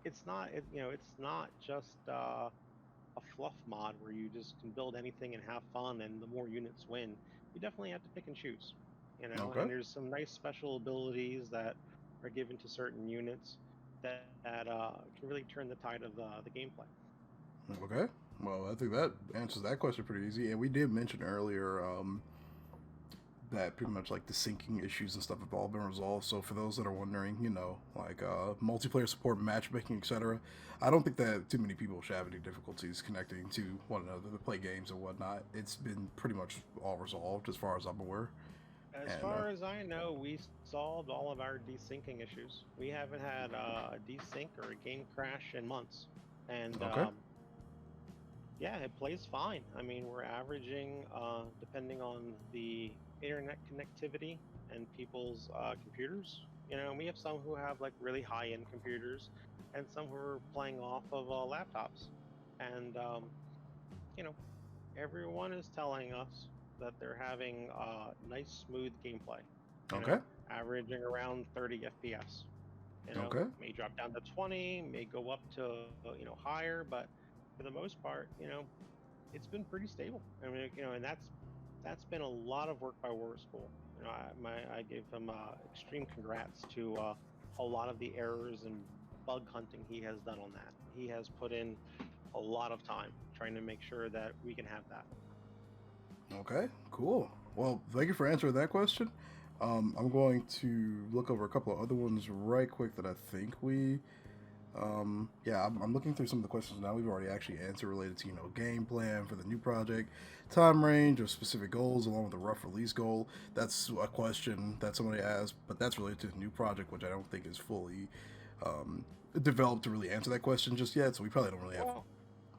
Speaker 2: it's not just a fluff mod where you just can build anything and have fun and the more units win. You definitely have to pick and choose,
Speaker 1: Okay.
Speaker 2: and there's some nice special abilities that are given to certain units that can really turn the tide of the gameplay.
Speaker 1: Okay. Well, I think that answers that question pretty easy. And we did mention earlier that pretty much like the syncing issues and stuff have all been resolved. So for those that are wondering, like multiplayer support, matchmaking, etc., I don't think that too many people should have any difficulties connecting to one another to play games and whatnot. It's been pretty much all resolved as far as I'm aware.
Speaker 2: As
Speaker 1: And
Speaker 2: far as I know, we solved all of our desyncing issues. We haven't had a desync or a game crash in months, and
Speaker 1: okay,
Speaker 2: yeah, it plays fine. I mean, we're averaging, depending on the internet connectivity and people's computers. We have some who have like really high-end computers, and some who are playing off of laptops. And you know, everyone is telling us that they're having nice, smooth gameplay.
Speaker 1: okay,
Speaker 2: Averaging around 30 FPS.
Speaker 1: okay,
Speaker 2: May drop down to 20, may go up to higher, but for the most part, it's been pretty stable. I mean, and that's been a lot of work by War School. I gave him extreme congrats to a lot of the errors and bug hunting he has done on that. He has put in a lot of time trying to make sure that we can have that.
Speaker 1: okay, cool. Well, thank you for answering that question. I'm going to look over a couple of other ones right quick that I think yeah, I'm looking through some of the questions now. We've already actually answered related to, game plan for the new project, time range or specific goals, along with the rough release goal. That's a question that somebody asked, but that's related to the new project, which I don't think is fully um, developed to really answer that question just yet. So we probably don't really have.
Speaker 2: Well,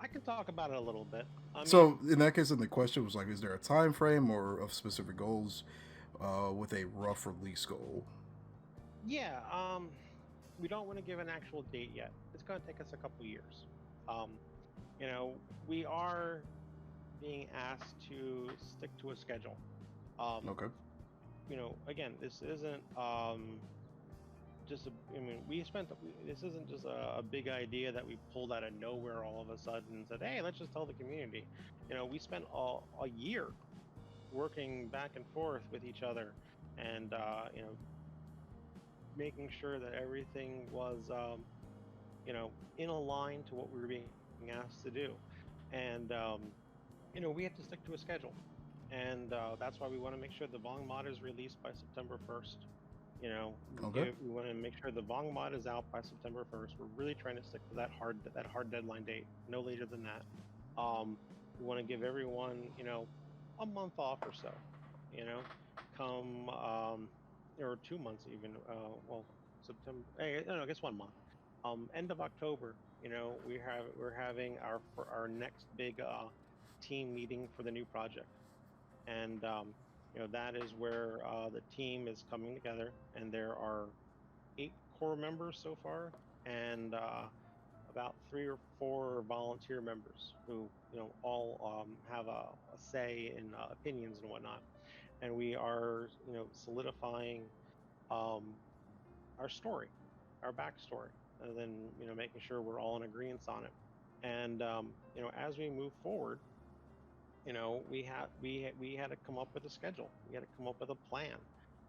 Speaker 2: I can talk about it a little bit. I mean,
Speaker 1: So in that case, then the question was like, is there a time frame or of specific goals with a rough release goal?
Speaker 2: yeah, we don't want to give an actual date yet. It's going to take us a couple years. Um, we are being asked to stick to a schedule. Um,
Speaker 1: Okay.
Speaker 2: again, this isn't just a. I mean, this isn't just a big idea that we pulled out of nowhere all of a sudden and said, "Hey, let's just tell the community." We spent a year working back and forth with each other, and making sure that everything was in a line to what we were being asked to do. And we have to stick to a schedule, and that's why we want to make sure the Vong mod is released by September 1st.
Speaker 1: Okay.
Speaker 2: We want to make sure the Vong mod is out by September 1st. We're really trying to stick to that hard deadline date, no later than that. We want to give everyone a month off or so. You know, come or 2 months even. Well, September. No, I guess 1 month. End of October. We're having our next big team meeting for the new project, and that is where the team is coming together, and there are 8 core members so far, and about 3 or 4 volunteer members who all have a say in opinions and whatnot, and we are solidifying um, our story, our backstory, and then making sure we're all in agreement on it. And as we move forward, we had to come up with a schedule. We had to come up with a plan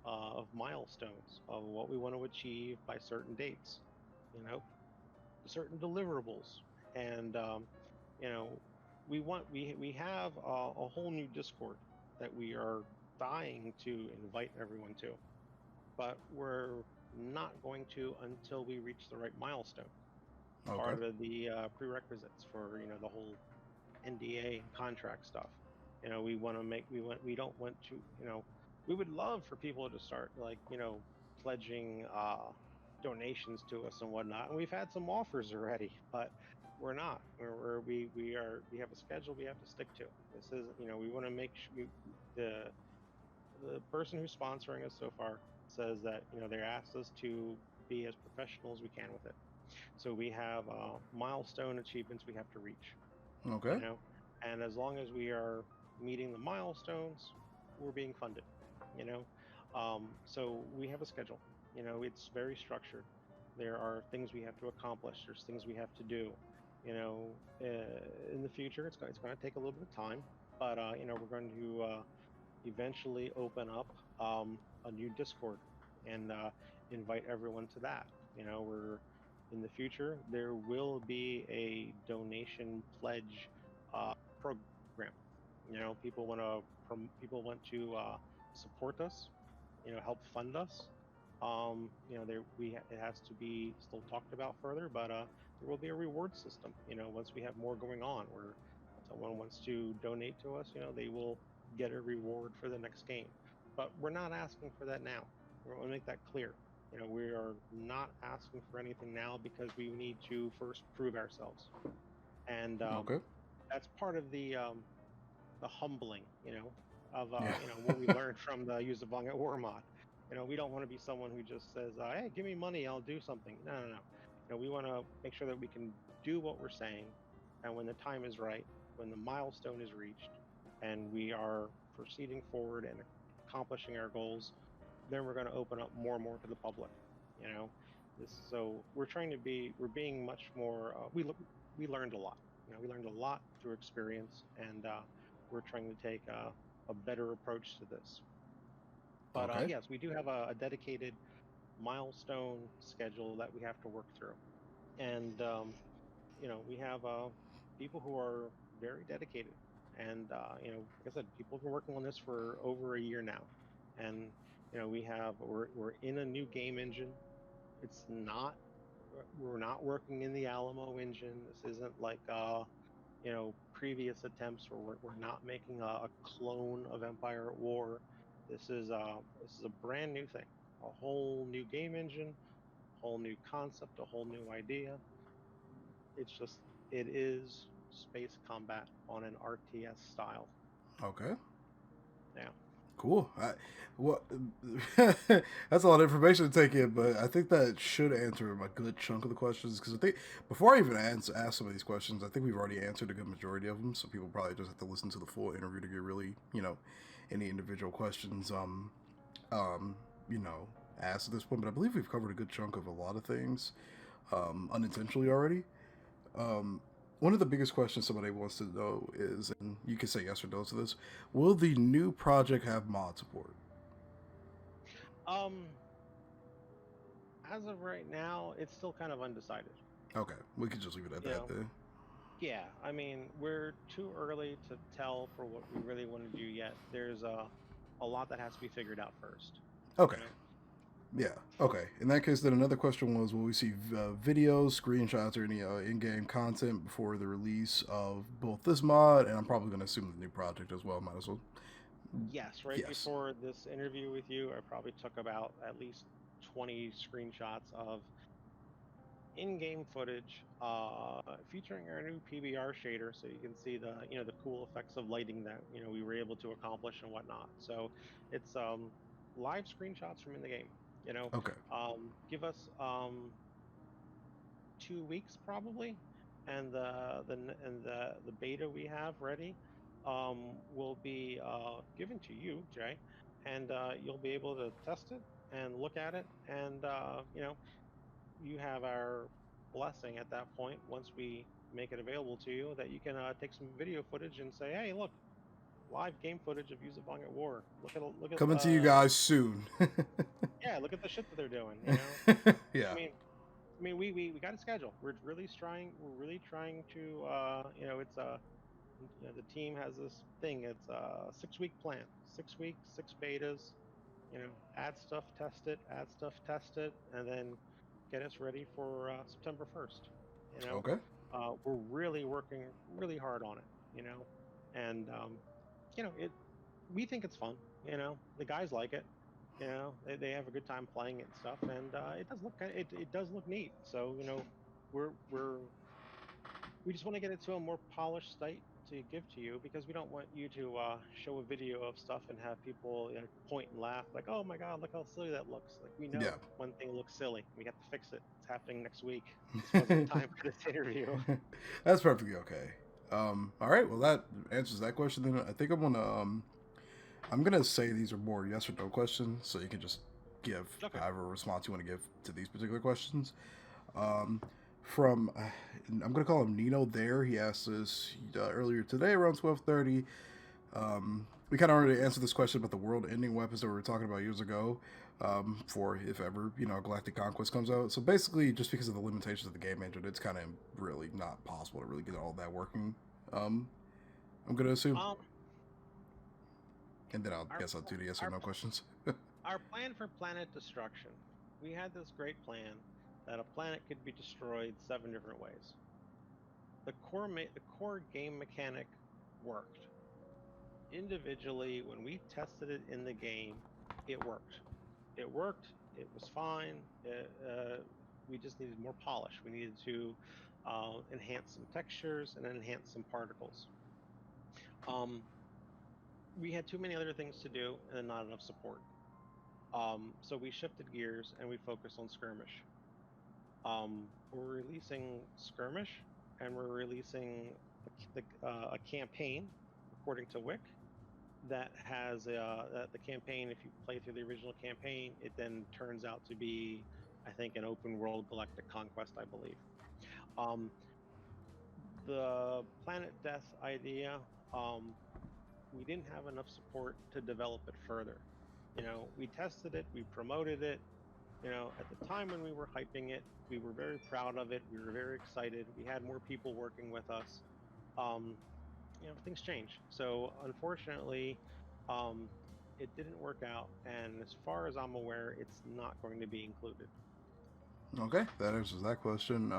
Speaker 2: of milestones of what we want to achieve by certain dates. You know, certain deliverables, and you know, we have a whole new Discord that we are dying to invite everyone to, but we're not going to until we reach the right milestone.
Speaker 1: Okay.
Speaker 2: Part of the prerequisites for the whole NDA and contract stuff. We want to make we don't want to, we would love for people to start, like, pledging donations to us and whatnot. And we've had some offers already, but we're not. We have a schedule we have to stick to. This is, we want to make sure the person who's sponsoring us so far says that, they asked us to be as professional as we can with it. So we have milestone achievements we have to reach, you
Speaker 1: Okay.
Speaker 2: know, and as long as we are meeting the milestones, we're being funded, you know. So we have a schedule. It's very structured. There are things we have to accomplish. There's things we have to do. In the future, it's going to take a little bit of time, but we're going to eventually open up a new Discord and invite everyone to that. We're in the future, there will be a donation pledge program. People want to support us, help fund us. It has to be still talked about further, but there will be a reward system. Once we have more going on, where someone wants to donate to us, they will get a reward for the next game. But we're not asking for that now. We want to make that clear. We are not asking for anything now because we need to first prove ourselves, and
Speaker 1: Okay.
Speaker 2: that's part of the humbling, of
Speaker 1: Yeah.
Speaker 2: what we learned from the Yuuzhan Vong at War mod. We don't want to be someone who just says, "Hey, give me money, I'll do something." No, no, no. We want to make sure that we can do what we're saying, and when the time is right, when the milestone is reached, and we are proceeding forward and accomplishing our goals, then we're going to open up more and more to the public. You know, so we're being much more. We learned a lot. We learned a lot through experience, and we're trying to take a better approach to this. But
Speaker 1: Okay.
Speaker 2: yes, we do have a dedicated milestone schedule that we have to work through, and we have people who are very dedicated, and like I said, people have been working on this for over a year now, and we're in a new game engine. It's not We're not working in the Alamo engine. This isn't like previous attempts where we're not making a clone of Empire at War. This is a brand new thing, a whole new game engine, whole new concept, a whole new idea. It's just it is space combat on an RTS style.
Speaker 1: Okay.
Speaker 2: Yeah.
Speaker 1: Cool. What? That's a lot of information to take in, but I think that should answer a good chunk of the questions. Because I think before I even ask some of these questions, I think we've already answered a good majority of them. So people probably just have to listen to the full interview to get really, any individual questions, um, you know, asked at this point. But I believe we've covered a good chunk of a lot of things, unintentionally already. Um, One of the biggest questions somebody wants to know is, and you can say yes or no to this: will the new project have mod support?
Speaker 2: Um. As of right now, it's still kind of undecided.
Speaker 1: Okay, we could just leave it at
Speaker 2: You
Speaker 1: that
Speaker 2: know.
Speaker 1: then.
Speaker 2: Yeah. I mean, we're too early to tell for what we really want to do yet. There's a lot that has to be figured out first. You
Speaker 1: Okay,
Speaker 2: know.
Speaker 1: yeah, okay. In that case, then another question was: will we see videos, screenshots, or any in-game content before the release of both this mod and I'm probably going to assume the new project as well? Might as well.
Speaker 2: Yes, right
Speaker 1: Yes.
Speaker 2: before this interview with you, I probably took about at least 20 screenshots of in-game footage featuring our new PBR shader, so you can see the cool effects of lighting that we were able to accomplish and whatnot. So it's live screenshots from in the game.
Speaker 1: Okay.
Speaker 2: Give us 2 weeks probably, and the beta we have ready will be given to you, Jay, and you'll be able to test it and look at it, and you have our blessing at that point once we make it available to you, that you can take some video footage and say, hey, look, live game footage of Yuzabong at War. Look at
Speaker 1: Coming to you guys soon.
Speaker 2: yeah, look at the shit that they're doing. I
Speaker 1: Yeah.
Speaker 2: mean, we got a schedule. We're really trying to it's the team has this thing. It's a 6 week plan. 6 weeks, 6 betas. Add stuff, test it, add stuff, test it, and then get us ready for September 1st. You know,
Speaker 1: Okay.
Speaker 2: we're really working really hard on it. And it. We think it's fun. The guys like it. They have a good time playing it and stuff, and it does look neat. So we're we're we just want to get it to a more polished state to give to you, because we don't want you to show a video of stuff and have people point and laugh like, oh my god, look how silly that looks. Like, we
Speaker 1: Yeah.
Speaker 2: know one thing looks silly, we have to fix it. It's happening next week. This wasn't time for this interview.
Speaker 1: That's perfectly okay. All right, well that answers that question. Then I think I'm gonna say these are more yes or no questions, so you can just give
Speaker 2: Okay.
Speaker 1: however response you want to give to these particular questions. Um, from I'm gonna call him Nino. There, he asked us earlier today around 12:30. We kind of already answered this question about the world-ending weapons that we were talking about years ago. For if ever Galactic Conquest comes out. So basically, just because of the limitations of the game engine, it's kind of really not possible to really get all that working. Um, I'm gonna assume,
Speaker 2: um
Speaker 1: and then
Speaker 2: our
Speaker 1: I'll do the yes or
Speaker 2: our
Speaker 1: no questions.
Speaker 2: our plan for planet destruction, we had this great plan that a planet could be destroyed 7 different ways. The core game mechanic worked. Individually, when we tested it in the game, it worked. It worked. It was fine. We just needed more polish. We needed to enhance some textures and enhance some particles. Um, we had too many other things to do and not enough support. So we shifted gears and we focused on skirmish. We're releasing skirmish, and we're releasing a campaign according to Wick that has the campaign. If you play through the original campaign, it then turns out to be, I think, an open world galactic conquest, I believe. Um, the Planet Death idea, um, we didn't have enough support to develop it further. We tested it, we promoted it. At the time when we were hyping it, we were very proud of it. We were very excited. We had more people working with us. Um, Things change. So unfortunately, um, it didn't work out, and as far as I'm aware, it's not going to be included.
Speaker 1: Okay, that answers that question.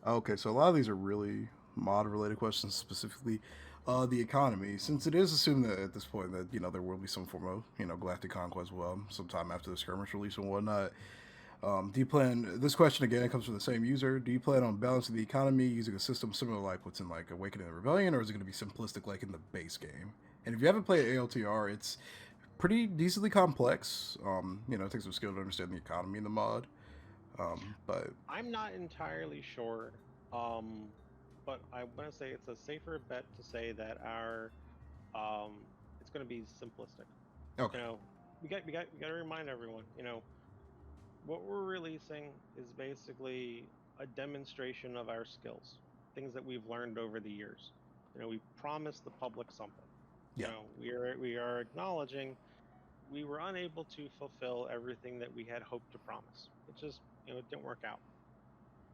Speaker 1: Okay, so a lot of these are really mod related questions, specifically the economy, since it is assumed that at this point that there will be some form of galactic conquest, well, sometime after the skirmish release and whatnot. Do you plan? This question again comes from the same user. Do you plan on balancing the economy using a system similar like what's in like Awakening the Rebellion, or is it going to be simplistic like in the base game? And if you haven't played ALTR, it's pretty decently complex. It takes some skill to understand the economy in the mod. But
Speaker 2: I'm not entirely sure, um, but I want to say it's a safer bet to say that our it's going to be simplistic.
Speaker 1: okay,
Speaker 2: You know, we got to remind everyone. What we're releasing is basically a demonstration of our skills, things that we've learned over the years. We promised the public something.
Speaker 1: yeah,
Speaker 2: We are acknowledging we were unable to fulfill everything that we had hoped to promise. It just it didn't work out.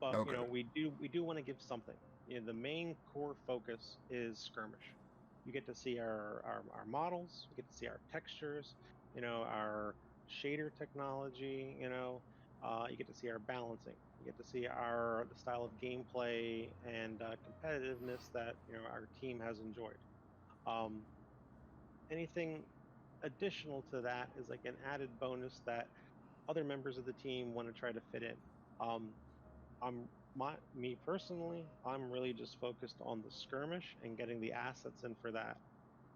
Speaker 2: But
Speaker 1: okay,
Speaker 2: we do want to give something. The main core focus is skirmish. You get to see our models, you get to see our textures, our shader technology, you get to see our balancing, you get to see the style of gameplay and competitiveness that our team has enjoyed. Um, Anything additional to that is like an added bonus that other members of the team want to try to fit in. Um, me personally, I'm really just focused on the skirmish and getting the assets in for that.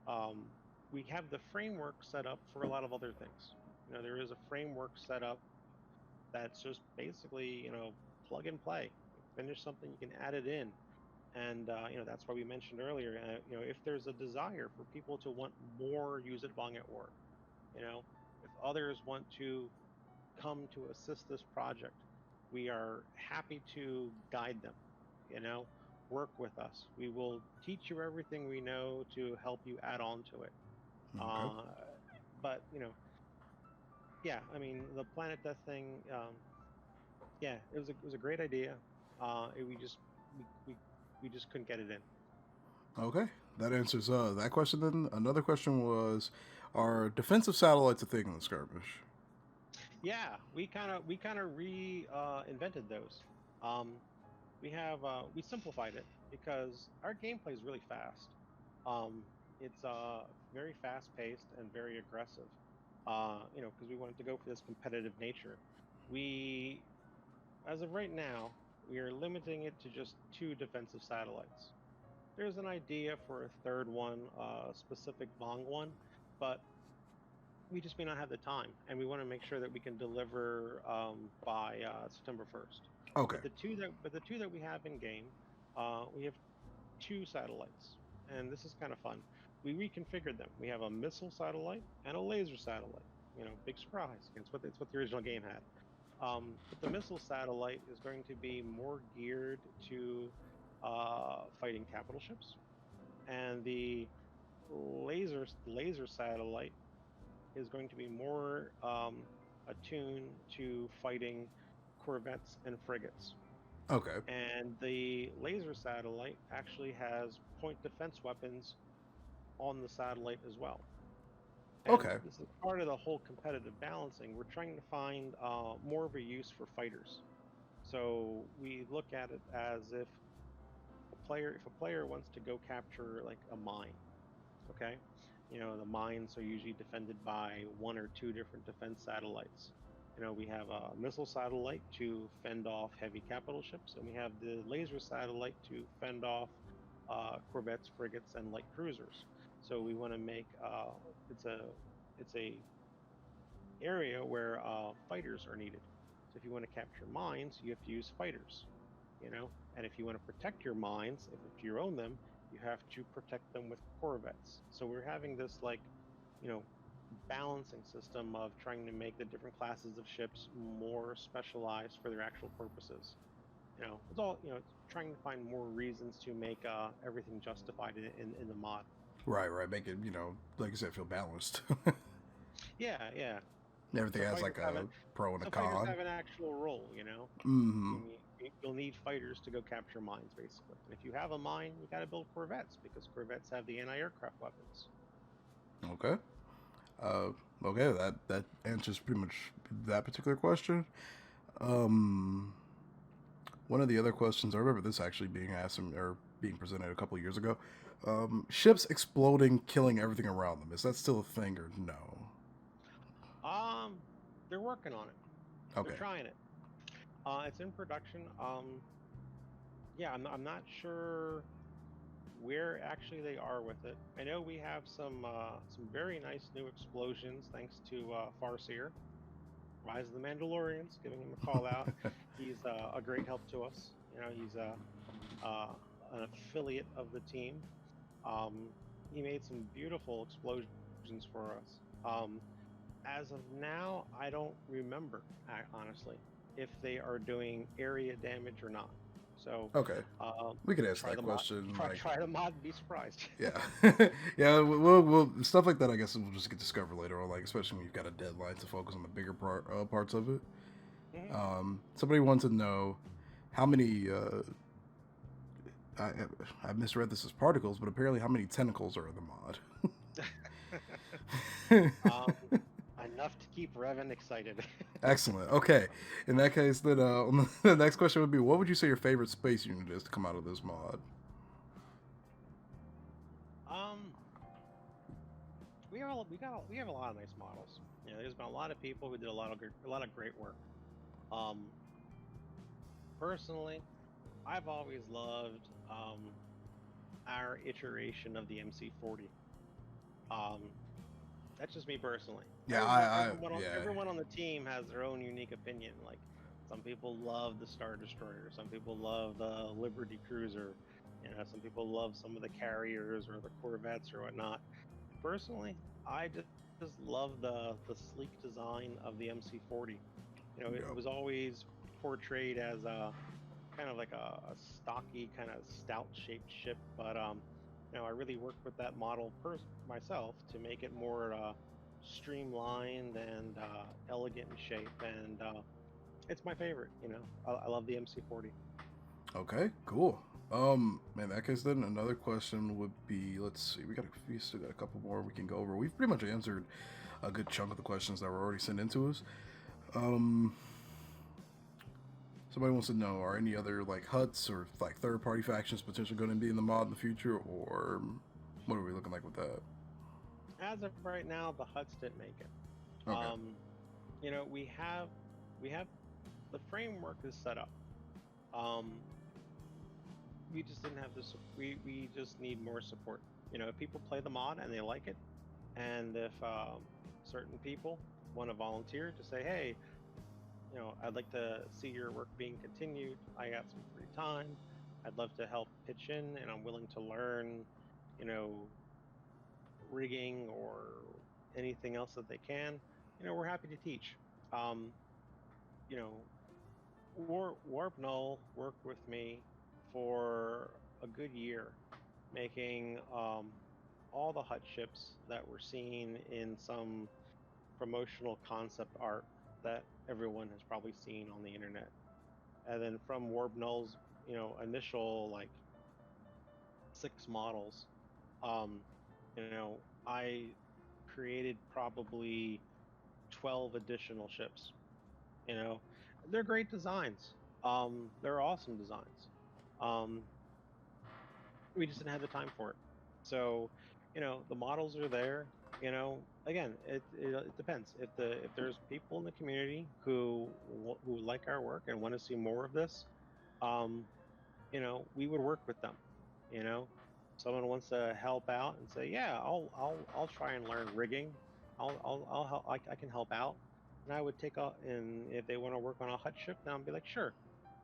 Speaker 2: Um, we have the framework set up for a lot of other things. There is a framework set up that's just basically plug and play. You finish something, you can add it in, and that's why we mentioned earlier. If there's a desire for people to want more Yuuzhan Vong at war, you know, if others want to come to assist this project, we are happy to guide them, you know, work with us. We will teach you everything we know to help you add on to it.
Speaker 1: okay,
Speaker 2: Uh, but, yeah, I mean, the Planet Death thing, yeah, it was a great idea. We just couldn't get it in.
Speaker 1: okay. That answers that question. Then another question was, are defensive satellites a thing in the skirmish?
Speaker 2: Yeah, we kind of re invented those. Um, we simplified it because our gameplay is really fast. Um, It's very fast paced and very aggressive. Because we wanted to go for this competitive nature. We, as of right now, we are limiting it to just two defensive satellites. There's an idea for a third one, a specific Vong one, but we just may not have the time, and we want to make sure that we can deliver by September 1st.
Speaker 1: Okay.
Speaker 2: But the two that we have in game, we have two satellites, and this is kind of fun. We reconfigured them. We have a missile satellite and a laser satellite. Big surprise. It's what the original game had. But the missile satellite is going to be more geared to fighting capital ships, and the laser satellite is going to be more attuned to fighting corvettes and frigates.
Speaker 1: Okay.
Speaker 2: And the laser satellite actually has point defense weapons on the satellite as well. And
Speaker 1: Okay.
Speaker 2: this is part of the whole competitive balancing. We're trying to find more of a use for fighters. So we look at it as if a player wants to go capture like a mine, okay? The mines are usually defended by one or two different defense satellites. We have a missile satellite to fend off heavy capital ships, and we have the laser satellite to fend off corvettes, frigates, and light cruisers. So we want to make it's a area where fighters are needed. So if you want to capture mines, you have to use fighters. And if you want to protect your mines, if you own them, you have to protect them with corvettes. So we're having this you know, balancing system of trying to make the different classes of ships more specialized for their actual purposes. It's trying to find more reasons to make everything justified in the mod.
Speaker 1: Right. Right. Make it, like you said, feel balanced.
Speaker 2: Yeah, yeah.
Speaker 1: Everything
Speaker 2: So
Speaker 1: has
Speaker 2: fighters
Speaker 1: like
Speaker 2: have
Speaker 1: a
Speaker 2: an
Speaker 1: pro and a
Speaker 2: so fighters
Speaker 1: con.
Speaker 2: have an actual role.
Speaker 1: Mm-hmm.
Speaker 2: You'll need fighters to go capture mines, basically. And if you have a mine, you got to build corvettes because corvettes have the anti-aircraft weapons.
Speaker 1: Okay. Uh, okay. That answers pretty much that particular question. Um, One of the other questions, I remember this actually being asked or being presented a couple of years ago. Ships exploding, killing everything around them. Is that still a thing or no?
Speaker 2: Um, they're working on it. They're
Speaker 1: Okay.
Speaker 2: trying it. It's in production. Yeah, I'm not sure where actually they are with it. I know we have some very nice new explosions thanks to Farseer, Rise of the Mandalorians, giving him a call out. He's a great help to us. He's uh, an affiliate of the team. Um, he made some beautiful explosions for us. As of now, I don't remember, honestly, if they are doing area damage or not. So
Speaker 1: Okay. We could answer
Speaker 2: try
Speaker 1: that
Speaker 2: the mod.
Speaker 1: question.
Speaker 2: Try,
Speaker 1: Like,
Speaker 2: try the mod and be surprised.
Speaker 1: yeah, yeah. We'll stuff like that. I guess we'll just get discovered later on. Like, especially when you've got a deadline to focus on the bigger parts of it.
Speaker 2: Mhm.
Speaker 1: Somebody wants to know how many. I I misread this as particles, but apparently, how many tentacles are in the mod?
Speaker 2: um, Enough to keep Revan excited.
Speaker 1: Excellent. Okay. In that case, then the next question would be, what would you say your favorite space unit is to come out of this mod?
Speaker 2: um, we have a lot of nice models. There's been a lot of people who did a lot of great work. Um, Personally, I've always loved our iteration of the MC40. Um, that's just me personally.
Speaker 1: Yeah, yeah.
Speaker 2: Everyone on the team has their own unique opinion. Like some people love the Star Destroyer, some people love the Liberty Cruiser, some people love some of the carriers or the Corvettes or whatnot. Personally, I just love the sleek design of the MC40. It
Speaker 1: Yep.
Speaker 2: was always portrayed as a kind of like a stocky, kind of stout shaped ship. But I really worked with that model myself to make it more streamlined and elegant in shape. And it's my favorite. I love the MC40.
Speaker 1: Okay, cool. In that case, then another question would be, let's see, we still got a couple more we can go over. We've pretty much answered a good chunk of the questions that were already sent into us. Um, Somebody wants to know, are any other like huts or like third party factions potentially going to be in the mod in the future, or What are we looking like with that?
Speaker 2: As of right now, the huts didn't make it.
Speaker 1: Okay.
Speaker 2: You know, we have the framework is set up. Um, we just didn't have this. We just need more support. You know, if people play the mod and they like it, and if certain people want to volunteer to say, hey, you know, I'd like to see your work being continued. I got some free time. I'd love to help pitch in, and I'm willing to learn, you know, rigging or anything else that they can. You know, we're happy to teach. Um, you know, Warp Null worked with me for a good year, making all the hut ships that were seen in some promotional concept art that everyone has probably seen on the internet. And then from Warp Null's, you know, initial like 6 models, um, you know, I created probably 12 additional ships. You know, they're great designs. They're awesome designs. Um, we just didn't have the time for it. So, you know, the models are there. You know, again, it depends. If there's people in the community who like our work and want to see more of this, um, you know, we would work with them. You know, someone wants to help out and say, yeah, I'll try and learn rigging. I'll help. I can help out. And I would take a and if they want to work on a hut ship, then I'll be like, sure,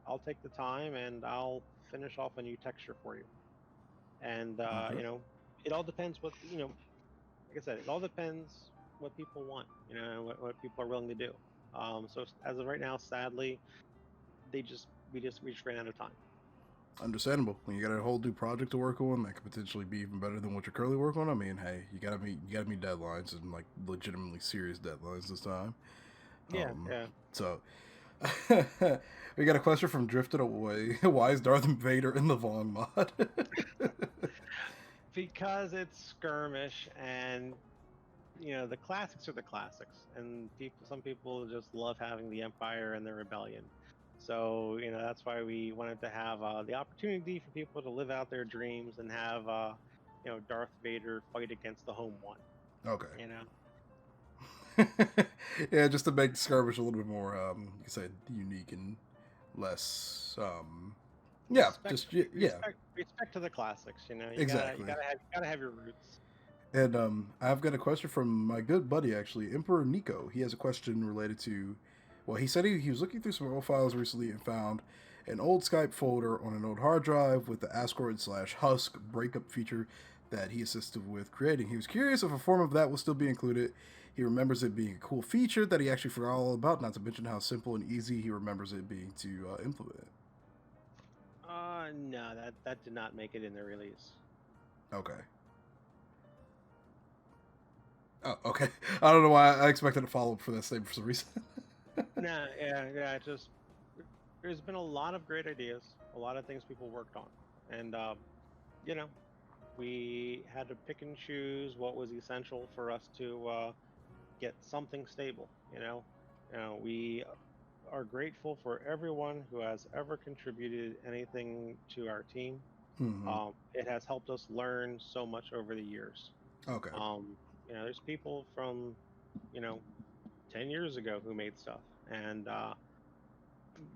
Speaker 2: I'll take the time and I'll finish off a new texture for you. And
Speaker 1: Okay.
Speaker 2: you know, it all depends what you know. Like I said, it all depends what people want. You know, and what people are willing to do. So as of right now, sadly, we just ran out of time.
Speaker 1: Understandable. When you got a whole new project to work on that could potentially be even better than what you're currently working on. I mean, hey, you gotta meet deadlines and like legitimately serious deadlines this time.
Speaker 2: Yeah,
Speaker 1: Um,
Speaker 2: yeah.
Speaker 1: so we got a question from Drifted Away. Why is Darth Vader in the Vong mod?
Speaker 2: Because it's skirmish, and you know the classics are the classics, and some people just love having the Empire and the Rebellion. So you know that's why we wanted to have the opportunity for people to live out their dreams and have you know Darth Vader fight against the home one.
Speaker 1: Okay.
Speaker 2: You know,
Speaker 1: Yeah, just to make skirmish a little bit more, you said unique and less. Yeah,
Speaker 2: respect,
Speaker 1: just yeah,
Speaker 2: respect to the classics. You know,
Speaker 1: exactly.
Speaker 2: you gotta have your roots.
Speaker 1: And I've got a question from my good buddy, actually, Emperor Nico. He has a question related to, well, he said he was looking through some old files recently and found an old Skype folder on an old hard drive with the Ascord slash Husk breakup feature that he assisted with creating. He was curious if a form of that will still be included. He remembers it being a cool feature that he actually forgot all about, not to mention how simple and easy he remembers it being to implement.
Speaker 2: No, that did not make it in the release.
Speaker 1: Okay. Oh, okay. I don't know why I expected a follow up for that statement for some reason.
Speaker 2: Nah, yeah, yeah. Just there's been a lot of great ideas, a lot of things people worked on, and you know, we had to pick and choose what was essential for us to get something stable. You know, we are grateful for everyone who has ever contributed anything to our team.
Speaker 1: Hmm.
Speaker 2: It has helped us learn so much over the years.
Speaker 1: Okay.
Speaker 2: Um, you know, there's people from, you know, 10 years ago who made stuff, and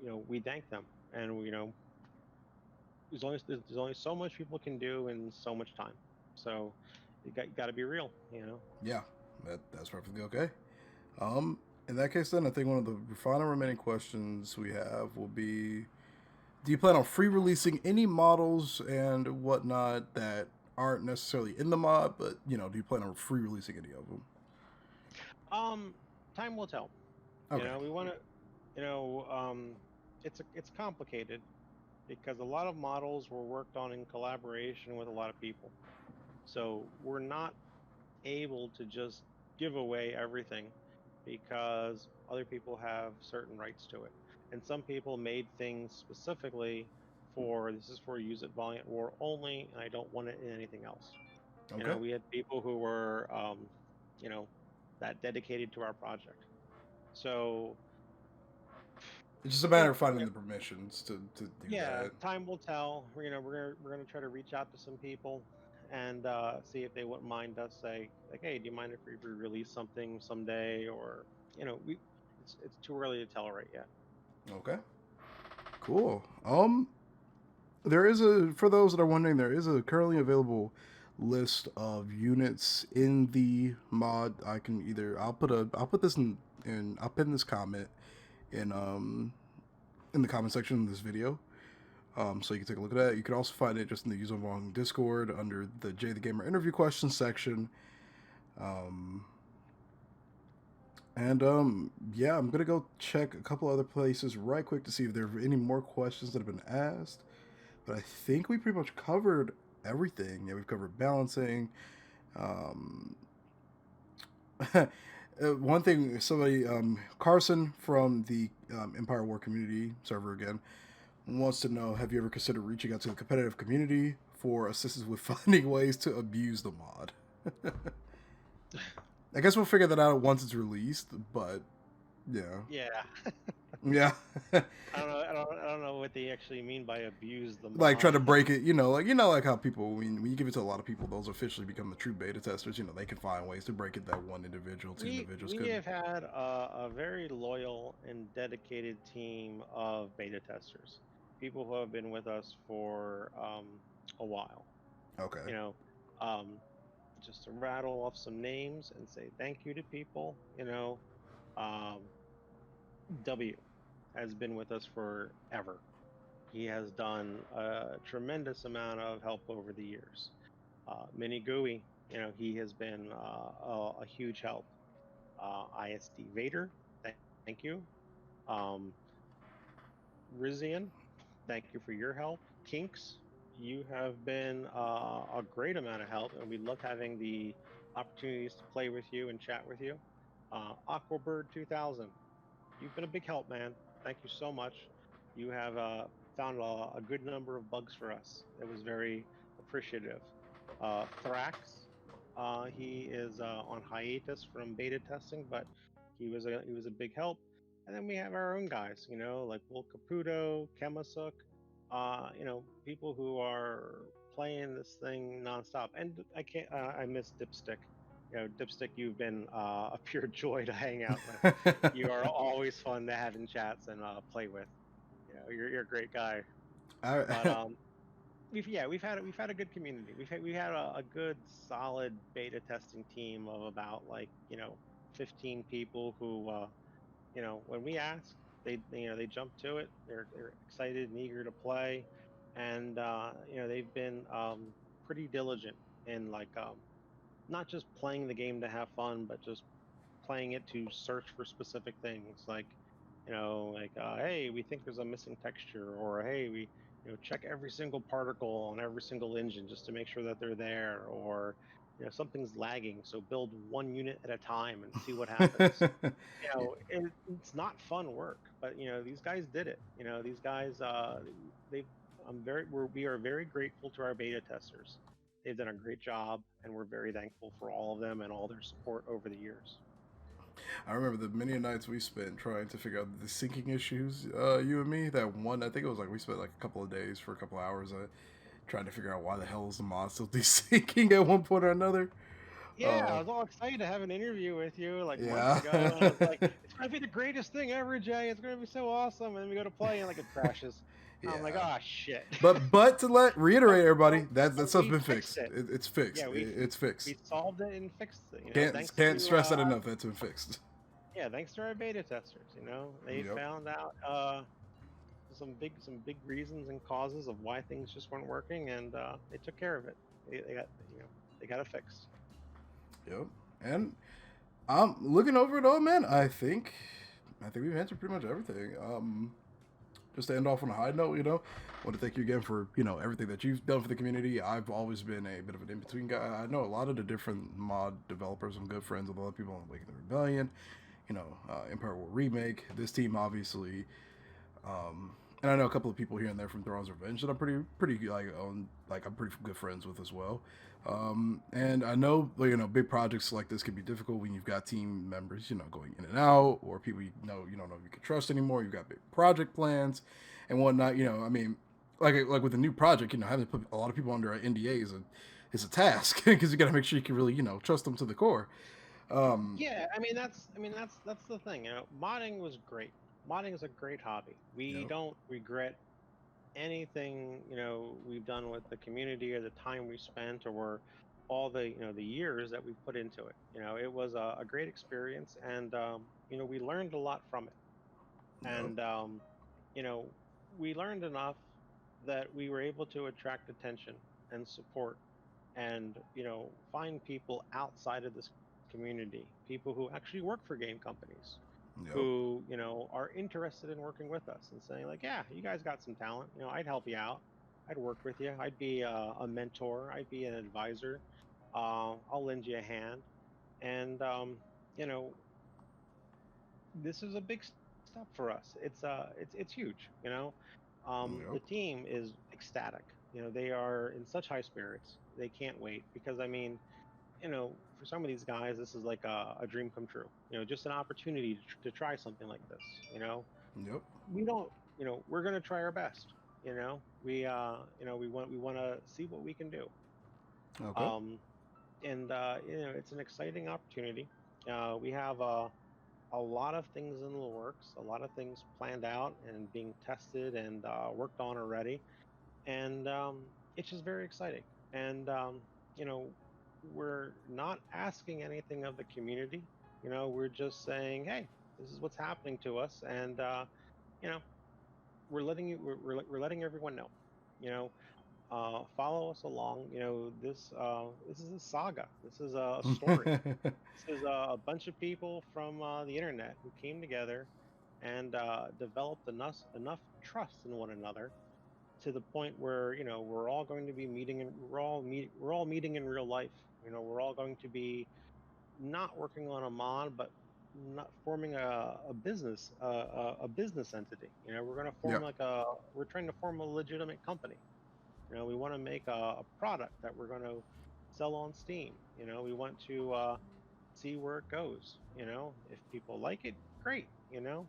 Speaker 2: you know, we thank them, and you know, there's only so much people can do in so much time. So you got to be real, you know.
Speaker 1: Yeah, that's perfectly okay. In that case, then I think one of the final remaining questions we have will be: do you plan on free releasing any models and whatnot that aren't necessarily in the mod, but do you plan on free releasing any of them?
Speaker 2: Um, Time will tell. You
Speaker 1: Okay.
Speaker 2: know, we want to, you know, it's complicated because a lot of models were worked on in collaboration with a lot of people. So we're not able to just give away everything because other people have certain rights to it. And some people made things specifically for this is for use at Valiant War only, and I don't want it in anything else. You
Speaker 1: Okay.
Speaker 2: know, we had people who were, you know, that dedicated to our project. So,
Speaker 1: It's just a
Speaker 2: you
Speaker 1: matter
Speaker 2: know,
Speaker 1: of finding the permissions to do
Speaker 2: yeah,
Speaker 1: that.
Speaker 2: time will tell. You know, we're gonna try to reach out to some people and see if they wouldn't mind us say like, hey, do you mind if we release something someday? Or we it's too early to tell right yet.
Speaker 1: Okay. Cool. There is a for those that are wondering, there is a currently available list of units in the mod. I can either I'll put this in I'll pin this comment in in the comment section of this video. So you can take a look at that. You can also find it just in the Yuuzhan Vong Discord under the Jay the Gamer interview questions section. Um, yeah, I'm gonna go check a couple other places right quick to see if there are any more questions that have been asked. But I think we pretty much covered everything. Yeah, we've covered balancing. Um, one thing, somebody, Carson from the Empire War Community server again, wants to know: have you ever considered reaching out to the competitive community for assistance with finding ways to abuse the mod? I guess we'll figure that out once it's released, but yeah.
Speaker 2: Yeah.
Speaker 1: Yeah.
Speaker 2: I don't know what they actually mean by abuse the
Speaker 1: Like try
Speaker 2: mod.
Speaker 1: to break it, like how people when you give it to a lot of people, those officially become the true beta testers. They can find ways to break it that one individual, two individuals
Speaker 2: We
Speaker 1: couldn't.
Speaker 2: have had a very loyal and dedicated team of beta testers, people who have been with us for a while.
Speaker 1: Okay.
Speaker 2: You know, um, just to rattle off some names and say thank you to people. Um, W has been with us forever. He has done a tremendous amount of help over the years. Mini GUI, he has been a huge help. ISD Vader, thank you. Um, Rizian, thank you for your help. Kinks, you have been a great amount of help, and we love having the opportunities to play with you and chat with you. Aquabird 2000, you've been a big help, man. Thank you so much. You have found a good number of bugs for us. It was very appreciative. Thrax, he is on hiatus from beta testing, but he was a big help. And then we have our own guys, like Will Caputo, Kemasuk, people who are playing this thing nonstop. And I can't, I miss Dipstick. Dipstick, you've been a pure joy to hang out with. You are always fun to have in chats and play with. You're a great guy. But
Speaker 1: I,
Speaker 2: we've had a good community. We had a good solid beta testing team of about like 15 people who when we ask, they jump to it. They're excited and eager to play, and they've been pretty diligent in like not just playing the game to have fun, but just playing it to search for specific things like like hey, we think there's a missing texture, or hey, we check every single particle on every single engine just to make sure that they're there, or something's lagging, so build one unit at a time and see what happens. It's not fun work, but these guys did it. These guys they we are very grateful to our beta testers. They've done a great job, and we're very thankful for all of them and all their support over the years.
Speaker 1: I remember the many nights we spent trying to figure out the syncing issues. You and me. That one, I think it was like we spent like a couple of days for a couple of hours trying to figure out why the hell is the mod still desyncing at one point or another.
Speaker 2: Yeah, I was all excited to have an interview with you like months
Speaker 1: Yeah.
Speaker 2: ago, and I was like, "It's gonna be the greatest thing ever, Jay. It's gonna be so awesome." And then we go to play, and like it crashes. I'm like,
Speaker 1: Yeah.
Speaker 2: "Ah, shit."
Speaker 1: But to
Speaker 2: but,
Speaker 1: reiterate everybody, that
Speaker 2: but
Speaker 1: stuff's
Speaker 2: we
Speaker 1: been
Speaker 2: fixed
Speaker 1: fixed.
Speaker 2: it.
Speaker 1: It's fixed.
Speaker 2: Yeah,
Speaker 1: It's
Speaker 2: we
Speaker 1: fixed.
Speaker 2: solved it and fixed it.
Speaker 1: Can't
Speaker 2: Thanks
Speaker 1: can't
Speaker 2: to
Speaker 1: stress that enough. That's been fixed.
Speaker 2: yeah, thanks to our beta testers. They
Speaker 1: Yep.
Speaker 2: found out some big reasons and causes of why things just weren't working, and they took care of it. They got they got it fixed.
Speaker 1: Yep. And I'm looking over it all, man. I think we've answered pretty much everything. Just to end off on a high note, I want to thank you again for everything that you've done for the community. I've always been a bit of an in between guy. I know a lot of the different mod developers. I'm good friends with a lot of people on Awaken the Rebellion, Empire War Remake. This team, obviously, and I know a couple of people here and there from Thrawn's Revenge that I'm pretty I'm pretty good friends with as well. And I know big projects like this can be difficult when you've got team members going in and out, or people you don't know if you can trust anymore. You've got big project plans and whatnot. I mean, like with a new project, having to put a lot of people under NDAs. is a task because you got to make sure you can really trust them to the core. Um,
Speaker 2: Yeah, I mean that's the thing. You know, modding was great. Modding is a great hobby. We
Speaker 1: yep,
Speaker 2: don't regret anything, you know, we've done with the community or the time we spent or all the, you know, the years that we've put into it. You know, it was a great experience, and you know, we learned a lot from it.
Speaker 1: yep,
Speaker 2: And you know, we learned enough that we were able to attract attention and support, and you know, find people outside of this community, people who actually work for game companies,
Speaker 1: yep,
Speaker 2: who, you know, are interested in working with us and saying like, yeah, you guys got some talent, you know, I'd help you out, I'd work with you, I'd be a mentor, I'd be an advisor, I'll lend you a hand. And you know, this is a big step for us. It's huge, you know.
Speaker 1: yep,
Speaker 2: The team is ecstatic, you know, they are in such high spirits, they can't wait, because I mean, you know, for some of these guys, this is like a dream come true. You know, just an opportunity to try something like this. You know,
Speaker 1: yep.
Speaker 2: we don't. You know, we're gonna try our best. You know, we want to see what we can do.
Speaker 1: Okay.
Speaker 2: Um, and you know, it's an exciting opportunity. We have a lot of things in the works, a lot of things planned out and being tested and worked on already, and it's just very exciting. And you know, we're not asking anything of the community. You know, we're just saying, hey, this is what's happening to us, and you know, we're letting everyone know. You know, follow us along. You know, this is a saga. This is a story. This is a bunch of people from the internet who came together and developed enough trust in one another, to the point where, you know, we're all going to be meeting, and we're all meeting in real life. You know, we're all going to be not working on a mod, but not forming a business, a business entity. You know, we're going to form
Speaker 1: Yep.
Speaker 2: like a we're trying to form a legitimate company. You know, we want to make a product that we're going to sell on Steam. You know, we want to see where it goes. You know, if people like it, great. You know,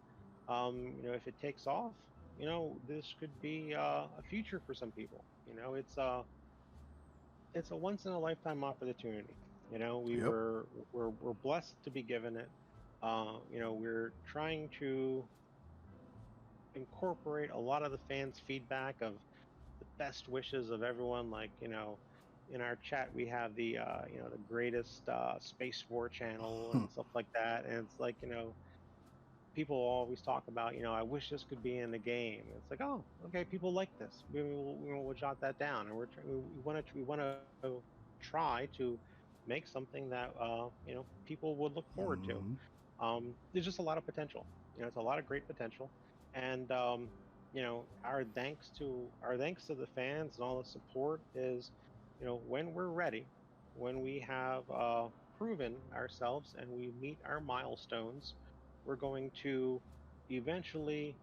Speaker 2: if it takes off, you know, this could be a future for some people. You know, it's a once in a lifetime opportunity. You know,
Speaker 1: Yep.
Speaker 2: we're blessed to be given it. You know, we're trying to incorporate a lot of the fans' feedback of the best wishes of everyone. Like, you know, in our chat we have the you know, the greatest space war channel and stuff like that, and it's like, you know, people always talk about, you know, I wish this could be in the game. It's like, oh, okay, people like this. We'll jot that down, and we want to try to make something that you know, people would look forward to.
Speaker 1: Hmm.
Speaker 2: There's just a lot of potential. You know, it's a lot of great potential, and you know, our thanks to the fans and all the support is, you know, when we're ready, when we have proven ourselves and we meet our milestones, we're going to eventually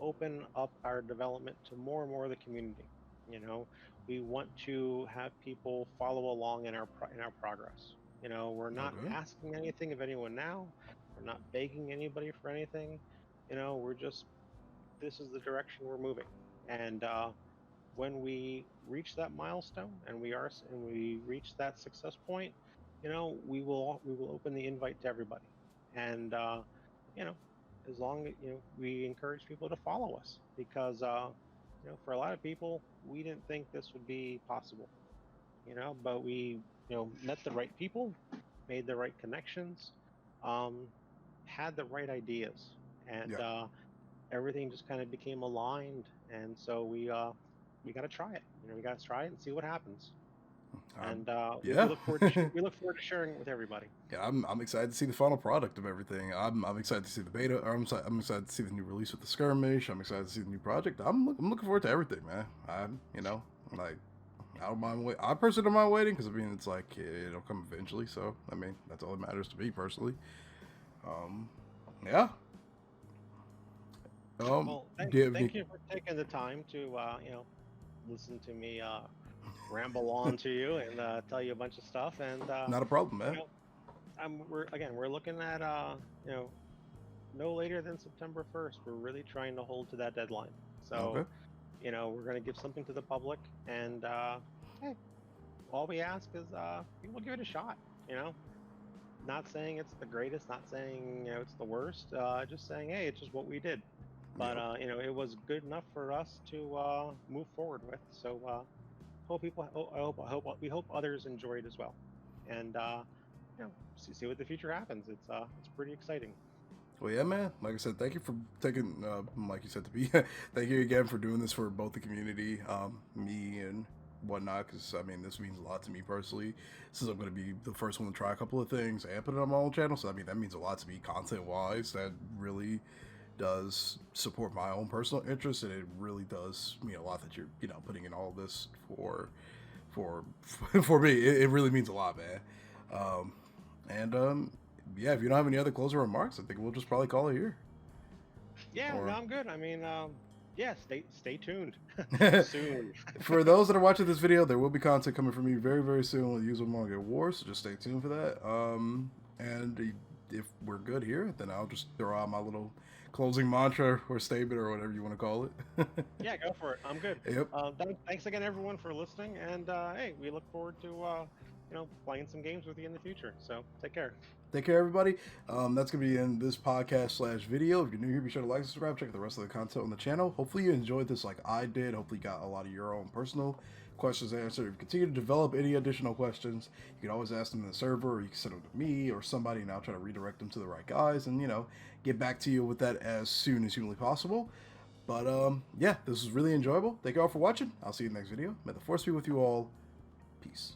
Speaker 2: open up our development to more and more of the community. You know, we want to have people follow along in our progress. You know, we're not
Speaker 1: Okay.
Speaker 2: asking anything of anyone now. We're not begging anybody for anything. You know, we're just, this is the direction we're moving. And when we reach that milestone, and we reach that success point, you know, we will open the invite to everybody. And you know, as long as, you know, we encourage people to follow us, because you know, for a lot of people, we didn't think this would be possible. You know, but we, you know, met the right people, made the right connections, um, had the right ideas, and
Speaker 1: Yep.
Speaker 2: everything just kind of became aligned. And so we got to try it. You know, we got to try it and see what happens.
Speaker 1: Um,
Speaker 2: And we
Speaker 1: yeah.
Speaker 2: look forward to we look forward to sharing it with everybody.
Speaker 1: Yeah, I'm excited to see the final product of everything. I'm excited to see the beta. Or I'm excited to see the new release with the skirmish. I'm excited to see the new project. I'm looking forward to everything, man. Like I don't mind wait. I personally don't mind waiting because I mean it's like it'll come eventually. So I mean that's all that matters to me personally. Um, yeah.
Speaker 2: Well,
Speaker 1: Do you have any?
Speaker 2: thank you for taking the time to you know, listen to me ramble on to you and tell you a bunch of stuff. And
Speaker 1: Not a problem,
Speaker 2: you
Speaker 1: man.
Speaker 2: know, we're looking at you know, no later than September 1st. We're really trying to hold to that deadline.
Speaker 1: Okay.
Speaker 2: So, you know, we're going to give something to the public, and hey, all we ask is people give it a shot. You know, not saying it's the greatest, not saying it's the worst. Just saying, hey, it's just what we did. But
Speaker 1: Yep.
Speaker 2: it was good enough for us to move forward with. So hope people, we hope others enjoy it as well, and see what the future happens. It's pretty exciting.
Speaker 1: Well, yeah, man. Like I said, thank you for taking, like you said, to be. Thank you again for doing this for both the community, me and whatnot. Because I mean, this means a lot to me personally. Since I'm going to be the first one to try a couple of things and put it on my own channel, so I mean that means a lot to me content wise. That really does support my own personal interests, and it really does mean a lot that you're putting in all this for for me. It really means a lot, man. Um, and yeah, if you don't have any other closing remarks, I think we'll just probably call it here.
Speaker 2: Yeah, no,
Speaker 1: Or
Speaker 2: I'm good. I mean, yeah, stay tuned soon.
Speaker 1: for those that are watching this video, there will be content coming from me very, very soon with Yuuzhan Vong at War, so just stay tuned for that. And if we're good here, then I'll just throw out my little closing mantra or statement or whatever you want to call it.
Speaker 2: Yeah, go for it. I'm good.
Speaker 1: Yep.
Speaker 2: Thanks again, everyone, for listening. And hey, we look forward to playing some games with you in the future. So take care.
Speaker 1: Take care, everybody. That's going to be in this podcast/video. If you're new here, be sure to like and subscribe. Check out the rest of the content on the channel. Hopefully you enjoyed this like I did. Hopefully you got a lot of your own personal questions answered. If you continue to develop any additional questions, you can always ask them in the server, or you can send them to me or somebody, and I'll try to redirect them to the right guys and, get back to you with that as soon as humanly possible. But yeah, this was really enjoyable. Thank you all for watching. I'll see you in the next video. May the force be with you all. Peace.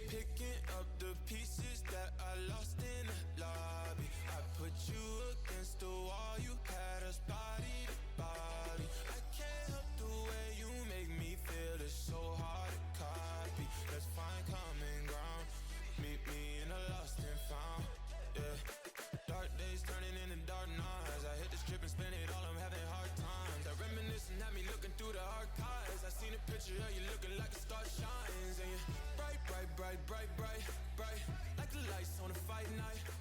Speaker 3: Picking up the pieces that I lost in the lobby. I put you against the wall, you had us body to body. I can't help the way you make me feel, it's so hard to copy. Let's find common ground, meet me in a lost and found. Yeah, dark days turning into dark nights. I hit the strip and spend it all, I'm having hard times. I reminiscing at me looking through the archives. I seen a picture of you looking like a star shines. And you bright, bright, bright, bright, bright, bright, like the lights on a fight night.